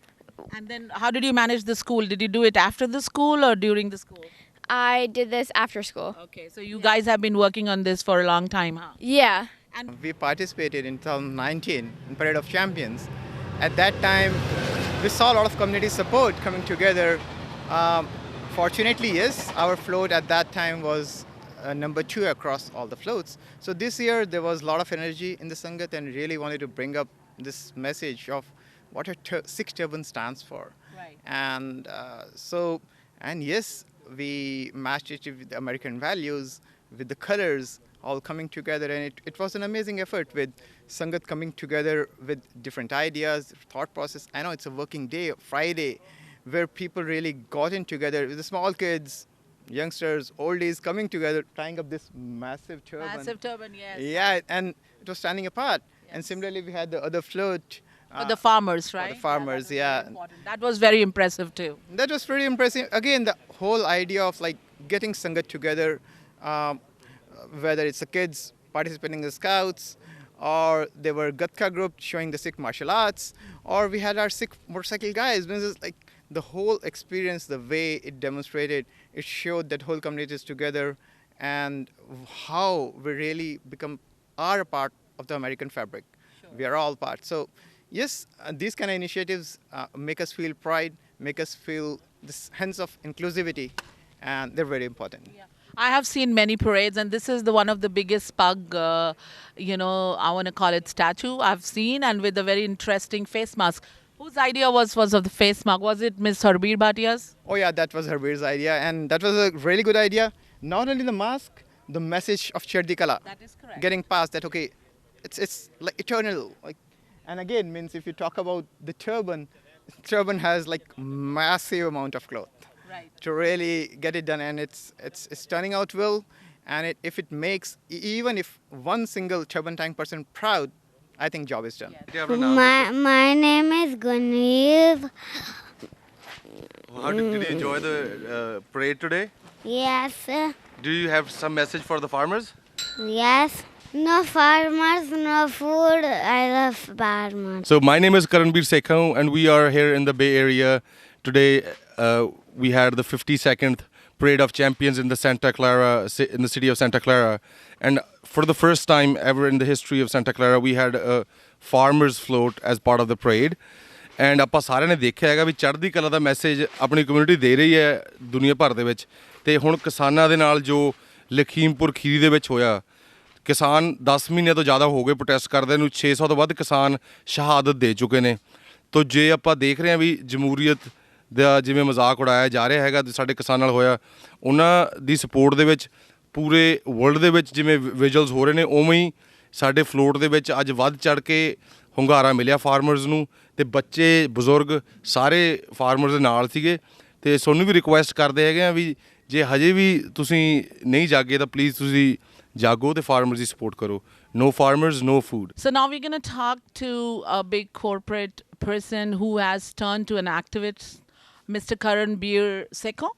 Speaker 2: then how did you manage the school? Did you do it after the school or during the school?
Speaker 18: I did this after school.
Speaker 2: Okay, so you guys have been working on this for a long time, huh?
Speaker 18: Yeah.
Speaker 21: And we participated in 2019 in Parade of Champions. At that time, we saw a lot of community support coming together. Fortunately, yes, our float at that time was number 2 across all the floats. So this year, there was a lot of energy in the Sangat and really wanted to bring up this message of what a Sikh turban stands for.
Speaker 2: Right.
Speaker 21: And yes, we matched it with the American values, with the colors all coming together, and it was an amazing effort with Sangat coming together with different ideas, thought process. I know it's a working day, Friday, where people really got in together with the small kids, youngsters, oldies coming together, tying up this massive turban.
Speaker 2: Massive turban, yes.
Speaker 21: Yeah, and it was standing apart. Yes. And similarly, we had the other float.
Speaker 2: For the farmers, right?
Speaker 21: For the farmers, yeah.
Speaker 2: That was very impressive too.
Speaker 21: That was pretty impressive. Again, the whole idea of like getting Sangat together, whether it's the kids participating in the scouts, or they were Gatka group showing the Sikh martial arts, or we had our Sikh motorcycle guys. Like the whole experience, the way it demonstrated, it showed that whole community is together and how we really are a part of the American fabric. Sure. We are all part. So yes, these kind of initiatives make us feel pride, make us feel this sense of inclusivity, and they're very important.
Speaker 2: Yeah. I have seen many parades, and this is one of the biggest pug, I want to call it statue I've seen, and with a very interesting face mask. Whose idea was of the face mask? Was it Ms. Harbir Bhatia's?
Speaker 21: Oh yeah, that was Harbir's idea, and that was a really good idea. Not only the mask, the message of Chardi Kala.
Speaker 2: That is correct.
Speaker 21: Getting past that, okay, it's like eternal. And again, means if you talk about the turban has like massive amount of cloth. Right. To really get it done, and it's turning out well, and if it makes even if one single turban tying person proud, I think job is done.
Speaker 2: Yes.
Speaker 8: My name is Guneev.
Speaker 22: How did you enjoy the parade today?
Speaker 8: Yes.
Speaker 22: Do you have some message for the farmers?
Speaker 8: Yes. No farmers, no food. I love farmers.
Speaker 22: So my name is Karanbir Sekhon, and we are here in the Bay Area today. We had the 52nd Parade of Champions in the in the city of Santa Clara, and for the first time ever in the history of Santa Clara, we had a farmers float as part of the parade. And ਆਪਾਂ ਸਾਰਿਆਂ ਨੇ ਦੇਖਿਆ ਹੈਗਾ ਵੀ ਚੜ੍ਹਦੀ ਕਲਾ ਦਾ message ਆਪਣੀ community ਦੇ ਰਹੀ ਹੈ ਦੁਨੀਆ ਭਰ ਦੇ ਵਿੱਚ, ਤੇ ਹੁਣ ਕਿਸਾਨਾਂ ਦੇ ਨਾਲ ਜੋ ਲਖੀਮਪੁਰ ਖੀਰੀ ਦੇ ਵਿੱਚ ਹੋਇਆ, ਕਿਸਾਨ 10 ਮਹੀਨਿਆਂ ਤੋਂ ਜ਼ਿਆਦਾ ਹੋ ਗਏ ਪ੍ਰੋਟੈਸਟ ਕਰਦੇ ਨੂੰ, 600 ਤੋਂ ਵੱਧ ਕਿਸਾਨ ਸ਼ਹਾਦਤ ਦੇ ਚੁੱਕੇ ਨੇ। ਤੋ ਜੇ ਆਪਾਂ ਦੇਖ ਰਹੇ ਹਾਂ ਵੀ ਜਮਹੂਰੀਅਤ ਦਾ ਜਿਵੇਂ ਮਜ਼ਾਕ ਉਡਾਇਆ ਜਾ ਰਿਹਾ ਹੈਗਾ ਸਾਡੇ ਕਿਸਾਨ ਨਾਲ ਹੋਇਆ, ਉਹਨਾਂ ਦੀ ਸਪੋਰਟ ਦੇ ਵਿੱਚ ਪੂਰੇ ਵਰਲਡ ਦੇ ਵਿੱਚ ਜਿਵੇਂ ਵਿਜੂਅਲਸ ਹੋ ਰਹੇ ਨੇ, ਉਵੇਂ ਹੀ ਸਾਡੇ ਫਲੋਟ ਦੇ ਵਿੱਚ ਅੱਜ ਵੱਧ ਚੜ੍ਹ ਕੇ ਹੁੰਗਾਰਾ ਮਿਲਿਆ ਫਾਰਮਰਸ ਨੂੰ, ਤੇ ਬੱਚੇ ਬਜ਼ੁਰਗ ਸਾਰੇ ਫਾਰਮਰਸ ਦੇ ਨਾਲ ਸੀਗੇ। ਤੇ ਸਾਨੂੰ ਵੀ ਰਿਕੁਐਸਟ ਕਰਦੇ ਹੈਗੇ ਆ ਵੀ ਜੇ ਹਜੇ ਵੀ ਤੁਸੀਂ ਨਹੀਂ ਜਾਗੇ ਤਾਂ ਪਲੀਜ਼ ਤੁਸੀਂ ਜਾਗੋ ਤੇ ਫਾਰਮਰਸ ਦੀ ਸਪੋਰਟ ਕਰੋ। No farmers, no food.
Speaker 2: So now we're going to talk to a big corporate person who has turned to an activist Mr. Karan Bir Seko,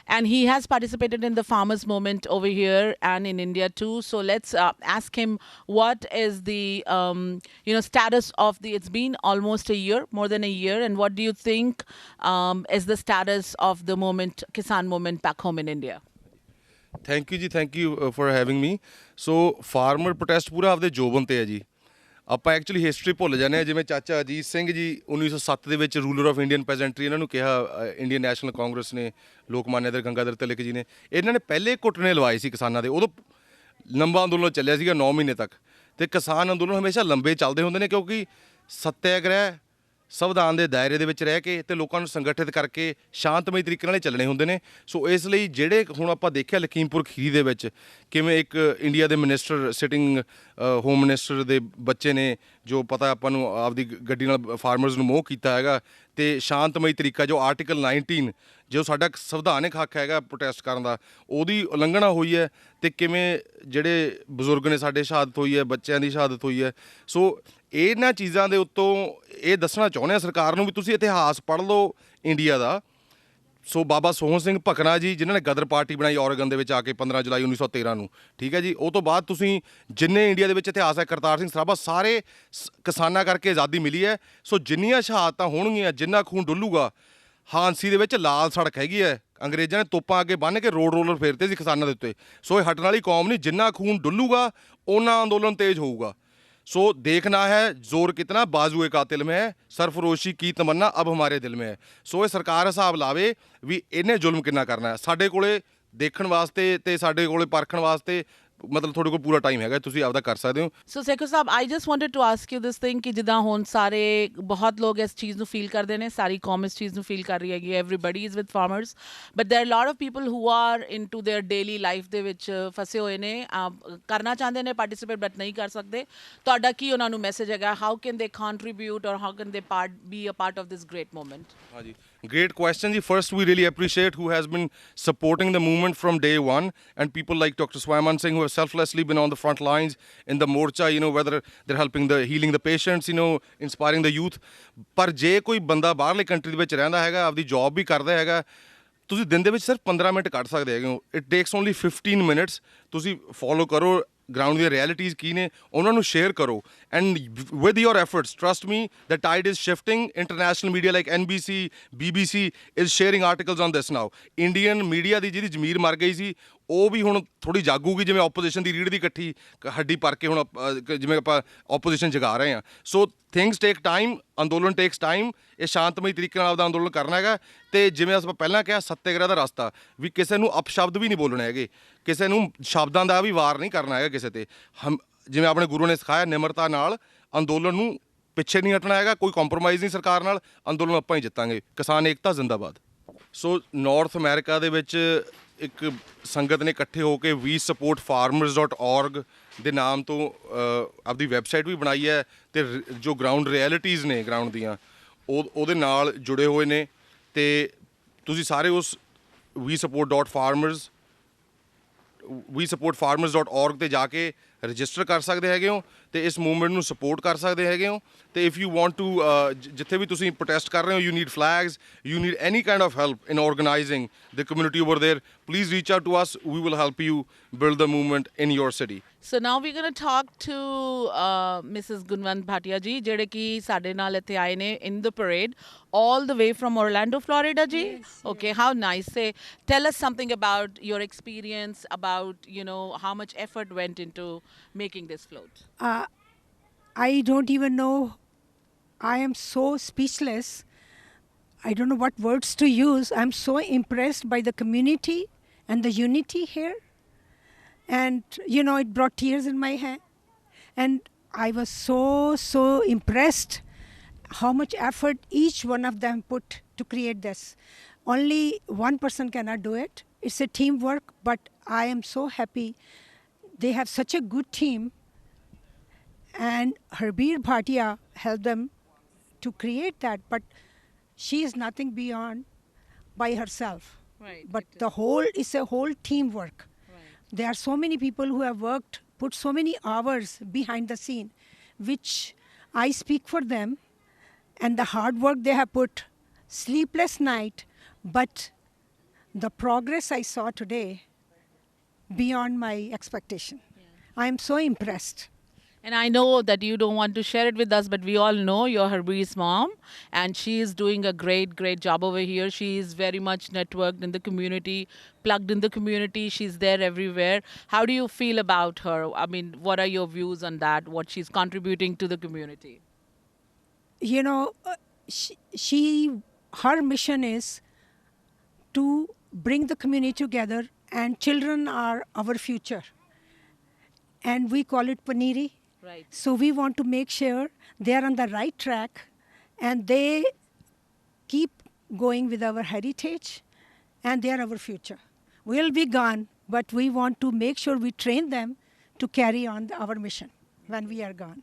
Speaker 2: and he has participated in the farmers movement over here and in India too. So let's ask him what is the status of the. It's been almost a year, more than a year, and what do you think is the status of the movement, Kisan movement, back home in India?
Speaker 22: Thank you ਜੀ, thank you for having me. So farmer protest ਪੂਰਾ ਆਪਦੇ ਜੋਬਨ ਤੇ ਹੈ ਜੀ। ਆਪਾਂ actually history ਭੁੱਲ ਜਾਂਦੇ ਹਾਂ। ਜਿਵੇਂ ਚਾਚਾ ਅਜੀਤ ਸਿੰਘ ਜੀ 1907 ਦੇ ਵਿੱਚ ਰੂਲਰ ਆਫ ਇੰਡੀਅਨ ਪੈਜੈਂਟਰੀ ਇਹਨਾਂ ਨੂੰ ਕਿਹਾ, ਇੰਡੀਅਨ ਨੈਸ਼ਨਲ ਕਾਂਗਰਸ ਨੇ, ਲੋਕਮਾਨਿਆ ਦਰ ਗੰਗਾਧਰ ਤਿਲਕ ਜੀ ਨੇ, ਇਹਨਾਂ ਨੇ ਪਹਿਲੇ ਘੁੱਟਣੇ ਲਵਾਏ ਸੀ ਕਿਸਾਨਾਂ ਦੇ। ਉਦੋਂ ਲੰਬਾ ਅੰਦੋਲਨ ਚੱਲਿਆ ਸੀਗਾ 9 ਮਹੀਨੇ ਤੱਕ, ਤੇ ਕਿਸਾਨ ਅੰਦੋਲਨ ਹਮੇਸ਼ਾ ਲੰਬੇ ਚੱਲਦੇ ਹੁੰਦੇ ਨੇ, ਕਿਉਂਕਿ ਸੱਤਿਆਗ੍ਰਹਿ ਸੰਵਿਧਾਨ ਦੇ ਦਾਇਰੇ ਦੇ ਵਿੱਚ ਰਹਿ ਕੇ ਤੇ ਲੋਕਾਂ ਨੂੰ ਸੰਗਠਿਤ ਕਰਕੇ ਸ਼ਾਂਤਮਈ ਤਰੀਕੇ ਨਾਲ ਚੱਲਣੇ ਹੁੰਦੇ ਨੇ। ਸੋ ਇਸ ਲਈ ਜਿਹੜੇ ਹੁਣ ਆਪਾਂ ਦੇਖਿਆ ਲਖੀਮਪੁਰ ਖੀਰੀ ਦੇ ਵਿੱਚ ਕਿਵੇਂ ਇੱਕ ਇੰਡੀਆ ਦੇ ਮਿਨਿਸਟਰ, ਸਿਟਿੰਗ ਹੋਮ ਮਿਨਿਸਟਰ ਦੇ ਬੱਚੇ ਨੇ, ਜੋ ਪਤਾ ਆਪਾਂ ਨੂੰ ਆਪਦੀ ਗੱਡੀ ਨਾਲ ਫਾਰਮਰਸ ਨੂੰ ਮੋਹ ਕੀਤਾ ਹੈਗਾ, ਤੇ ਸ਼ਾਂਤਮਈ ਤਰੀਕਾ ਜੋ ਆਰਟੀਕਲ 19 ਜੋ ਸਾਡਾ ਸੰਵਿਧਾਨਿਕ ਹੱਕ ਹੈਗਾ ਪ੍ਰੋਟੈਸਟ ਕਰਨ ਦਾ, ਉਹਦੀ ਉਲੰਘਣਾ ਹੋਈ ਹੈ, ਤੇ ਕਿਵੇਂ ਜਿਹੜੇ ਬਜ਼ੁਰਗ ਨੇ ਸਾਡੇ ਸ਼ਹਾਦਤ ਹੋਈ ਹੈ, ਬੱਚਿਆਂ ਦੀ ਸ਼ਹਾਦਤ ਹੋਈ ਹੈ। ਸੋ ਇਹਨਾਂ ਚੀਜ਼ਾਂ ਦੇ ਉੱਤੋਂ ਇਹ ਦੱਸਣਾ ਚਾਹੁੰਦੇ ਹਾਂ ਸਰਕਾਰ ਨੂੰ ਵੀ ਤੁਸੀਂ ਇਤਿਹਾਸ ਪੜ੍ਹ ਲਓ ਇੰਡੀਆ ਦਾ। ਸੋ ਬਾਬਾ ਸੋਹਣ ਸਿੰਘ ਭਕਨਾ ਜੀ ਜਿਨ੍ਹਾਂ ਨੇ ਗਦਰ ਪਾਰਟੀ ਬਣਾਈ ਔਰਗਨ ਦੇ ਵਿੱਚ ਆ ਕੇ 15 ਜੁਲਾਈ 1913 ਨੂੰ, ਠੀਕ ਹੈ ਜੀ। ਉਹ ਤੋਂ ਬਾਅਦ ਤੁਸੀਂ ਜਿੰਨੇ ਇੰਡੀਆ ਦੇ ਵਿੱਚ ਇਤਿਹਾਸ ਹੈ, ਕਰਤਾਰ ਸਿੰਘ ਸਰਾਭਾ, ਸਾਰੇ ਕਿਸਾਨਾਂ ਕਰਕੇ ਆਜ਼ਾਦੀ ਮਿਲੀ ਹੈ। ਸੋ ਜਿੰਨੀਆਂ ਸ਼ਹਾਦਤਾਂ ਹੋਣਗੀਆਂ, ਜਿੰਨਾ ਖੂਨ ਡੁੱਲੂਗਾ, ਹਾਂਸੀ ਦੇ ਵਿੱਚ ਲਾਲ ਸੜਕ ਹੈਗੀ ਹੈ, ਅੰਗਰੇਜ਼ਾਂ ਨੇ ਤੋਪਾਂ ਅੱਗੇ ਬੰਨ੍ਹ ਕੇ ਰੋਡ ਰੋਲਰ ਫੇਰਤੇ ਸੀ ਕਿਸਾਨਾਂ ਦੇ ਉੱਤੇ। ਸੋ ਇਹ ਹਟਣ ਵਾਲੀ ਕੌਮ ਨਹੀਂ, ਜਿੰਨਾ ਖੂਨ ਡੁੱਲੂਗਾ ਓਨਾ ਅੰਦੋਲਨ ਤੇਜ਼ ਹੋਊਗਾ। सो देखना है जोर कितना बाजुए कातिल में है, सरफरोशी की तमन्ना अब हमारे दिल में है। सो ये सरकार हिसाब लावे भी इन्हें जुल्म कितना करना है। साडे कोले देखण वास्ते ते साडे कोले परखण वास्ते ਮਤਲਬ ਤੁਹਾਡੇ ਕੋਲ ਪੂਰਾ ਟਾਈਮ ਹੈਗਾ, ਤੁਸੀਂ ਆਪਦਾ ਕਰ ਸਕਦੇ ਹੋ।
Speaker 2: So Sekhon sahib, I just wanted to ask you this thing ਕਿ ਜਿੱਦਾਂ ਹੁਣ ਸਾਰੇ ਬਹੁਤ ਲੋਕ ਇਸ ਚੀਜ਼ ਨੂੰ ਫੀਲ ਕਰਦੇ ਨੇ, ਸਾਰੀ ਕੌਮ ਇਸ ਚੀਜ਼ ਨੂੰ ਫੀਲ ਕਰ ਰਹੀ ਹੈਗੀ, everybody is with farmers, but there are lot of people who are into their daily life ਦੇ ਵਿੱਚ ਫਸੇ ਹੋਏ ਨੇ, ਕਰਨਾ ਚਾਹੁੰਦੇ ਨੇ ਪਾਰਟੀਸਿਪੇਟ ਬਟ ਨਹੀਂ ਕਰ ਸਕਦੇ। ਤੁਹਾਡਾ ਕੀ ਉਹਨਾਂ ਨੂੰ ਮੈਸੇਜ ਹੈਗਾ? How can they contribute or how can they be a part of this great movement?
Speaker 22: ਹਾਂਜੀ, great question ji. First, we really appreciate who has been supporting the movement from day one, and people like Dr. Swayman Singh who have selflessly been on the front lines in the morcha, whether they're helping healing the patients, inspiring the youth. ਪਰ ਜੇ ਕੋਈ ਬੰਦਾ ਬਾਹਰਲੇ country ਦੇ ਵਿੱਚ ਰਹਿੰਦਾ ਹੈਗਾ, ਆਪਦੀ ਜੌਬ ਵੀ ਕਰਦਾ ਹੈਗਾ, ਤੁਸੀਂ ਦਿਨ ਦੇ ਵਿੱਚ ਸਿਰਫ 15 ਮਿੰਟ ਕੱਢ ਸਕਦੇ ਹੈਗੇ ਹੋ। It takes only 15 minutes. ਤੁਸੀਂ ਫੋਲੋ ਕਰੋ ਗਰਾਊਂਡ ਦੀਆਂ ਰਿਐਲਿਟੀਜ਼ ਕੀ ਨੇ, ਉਹਨਾਂ ਨੂੰ ਸ਼ੇਅਰ ਕਰੋ, and with your efforts trust me the tide is shifting. International media like NBC, BBC is sharing articles on this now. Indian media ਦੀ ਜਿਹਦੀ ਜ਼ਮੀਰ ਮਰ ਗਈ ਸੀ, ਉਹ ਵੀ ਹੁਣ ਥੋੜ੍ਹੀ ਜਾਗੂਗੀ, ਜਿਵੇਂ ਆਪੋਜੀਸ਼ਨ ਦੀ ਰੀੜ੍ਹ ਦੀ ਇਕੱਠੀ ਹੱਡੀ ਭਰ ਕੇ ਹੁਣ ਜਿਵੇਂ ਆਪਾਂ ਆਪੋਜੀਸ਼ਨ ਜਗਾ ਰਹੇ ਹਾਂ। ਸੋ ਥਿੰਗਸ ਟੇਕ ਟਾਈਮ, ਅੰਦੋਲਨ ਟੇਕਸ ਟਾਈਮ। ਇਹ ਸ਼ਾਂਤਮਈ ਤਰੀਕੇ ਨਾਲ ਆਪਦਾ ਅੰਦੋਲਨ ਕਰਨਾ ਹੈਗਾ, ਅਤੇ ਜਿਵੇਂ ਆਪਾਂ ਪਹਿਲਾਂ ਕਿਹਾ ਸੱਤਿਆਗ੍ਰਹਿ ਦਾ ਰਸਤਾ ਵੀ ਕਿਸੇ ਨੂੰ ਅਪਸ਼ਬਦ ਵੀ ਨਹੀਂ ਬੋਲਣੇ ਹੈਗੇ, ਕਿਸੇ ਨੂੰ ਸ਼ਬਦਾਂ ਦਾ ਵੀ ਵਾਰ ਨਹੀਂ ਕਰਨਾ ਹੈਗਾ ਕਿਸੇ ਤੇ। ਜਿਵੇਂ ਆਪਣੇ ਗੁਰੂ ਨੇ ਸਿਖਾਇਆ, ਨਿਮਰਤਾ ਨਾਲ ਅੰਦੋਲਨ ਨੂੰ ਪਿੱਛੇ ਨਹੀਂ ਹਟਣਾ ਹੈਗਾ, ਕੋਈ ਕੰਪਰੋਮਾਈਜ਼ ਨਹੀਂ ਸਰਕਾਰ ਨਾਲ, ਅੰਦੋਲਨ ਆਪਾਂ ਹੀ ਜਿੱਤਾਂਗੇ। ਕਿਸਾਨ ਏਕਤਾ ਜ਼ਿੰਦਾਬਾਦ। ਸੋ ਨਾਰਥ ਅਮਰੀਕਾ ਦੇ ਵਿੱਚ ਇੱਕ ਸੰਗਤ ਨੇ ਇਕੱਠੇ ਹੋ ਕੇ WeSupportFarmers.org ਦੇ ਨਾਮ ਤੋਂ ਆਪਦੀ ਵੈਬਸਾਈਟ ਵੀ ਬਣਾਈ ਹੈ, ਅਤੇ ਜੋ ਗਰਾਊਂਡ ਰਿਐਲਿਟੀਜ਼ ਨੇ ਗਰਾਊਂਡ ਦੀਆਂ ਉਹਦੇ ਨਾਲ ਜੁੜੇ ਹੋਏ ਨੇ। ਅਤੇ ਤੁਸੀਂ ਸਾਰੇ ਉਸ WeSupportFarmers.org ਤੇ ਜਾ ਕੇ ਰਜਿਸਟਰ ਕਰ ਸਕਦੇ ਹੈਗੇ ਹੋ, ਅਤੇ ਇਸ ਮੂਵਮੈਂਟ ਨੂੰ ਸਪੋਰਟ ਕਰ ਸਕਦੇ ਹੈਗੇ ਹੋ। ਅਤੇ ਇਫ ਯੂ ਵਾਂਟ ਟੂ ਜਿੱਥੇ ਵੀ ਤੁਸੀਂ ਪ੍ਰੋਟੈਸਟ ਕਰ ਰਹੇ ਹੋ, you need flags, you need any kind of help in organising the community over there, please reach out to us, we will help you build the movement in your city.
Speaker 2: So now we're going to talk to Mrs. Gunwant Bhatia ji, ਜਿਹੜੇ ਕਿ ਸਾਡੇ ਨਾਲ ਇੱਥੇ ਆਏ ਨੇ in the parade all the way from Orlando, Florida ji. Yes. Okay, how nice. Say, tell us something about your experience, about how much effort went into making this float.
Speaker 1: I don't even know. I am so speechless. I don't know what words to use. I'm so impressed by the community and the unity here. And, it brought tears in my hand. And I was so impressed how much effort each one of them put to create this. Only one person cannot do it. It's a teamwork, but I am so happy. They have such a good team. And Harbir Bhatia helped them to create that. But she is nothing beyond by herself.
Speaker 2: Right.
Speaker 1: But it's a whole teamwork. There are so many people who have worked, put so many hours behind the scene, which I speak for them, and the hard work they have put, sleepless night, But the progress I saw today, beyond my expectation. I am so impressed.
Speaker 2: And I know that you don't want to share it with us, but we all know you're Harbeer's mom, and she is doing a great, great job over here. She is very much networked in the community, plugged in the community. She's there everywhere. How do you feel about her? I mean, what are your views on that, what she's contributing to the community?
Speaker 1: You know, her mission is to bring the community together, and children are our future. And we call it Paniri.
Speaker 2: Right.
Speaker 1: So we want to make sure they are on the right track and they keep going with our heritage, and they are our future. We'll be gone, but we want to make sure we train them to carry on our mission when we are gone.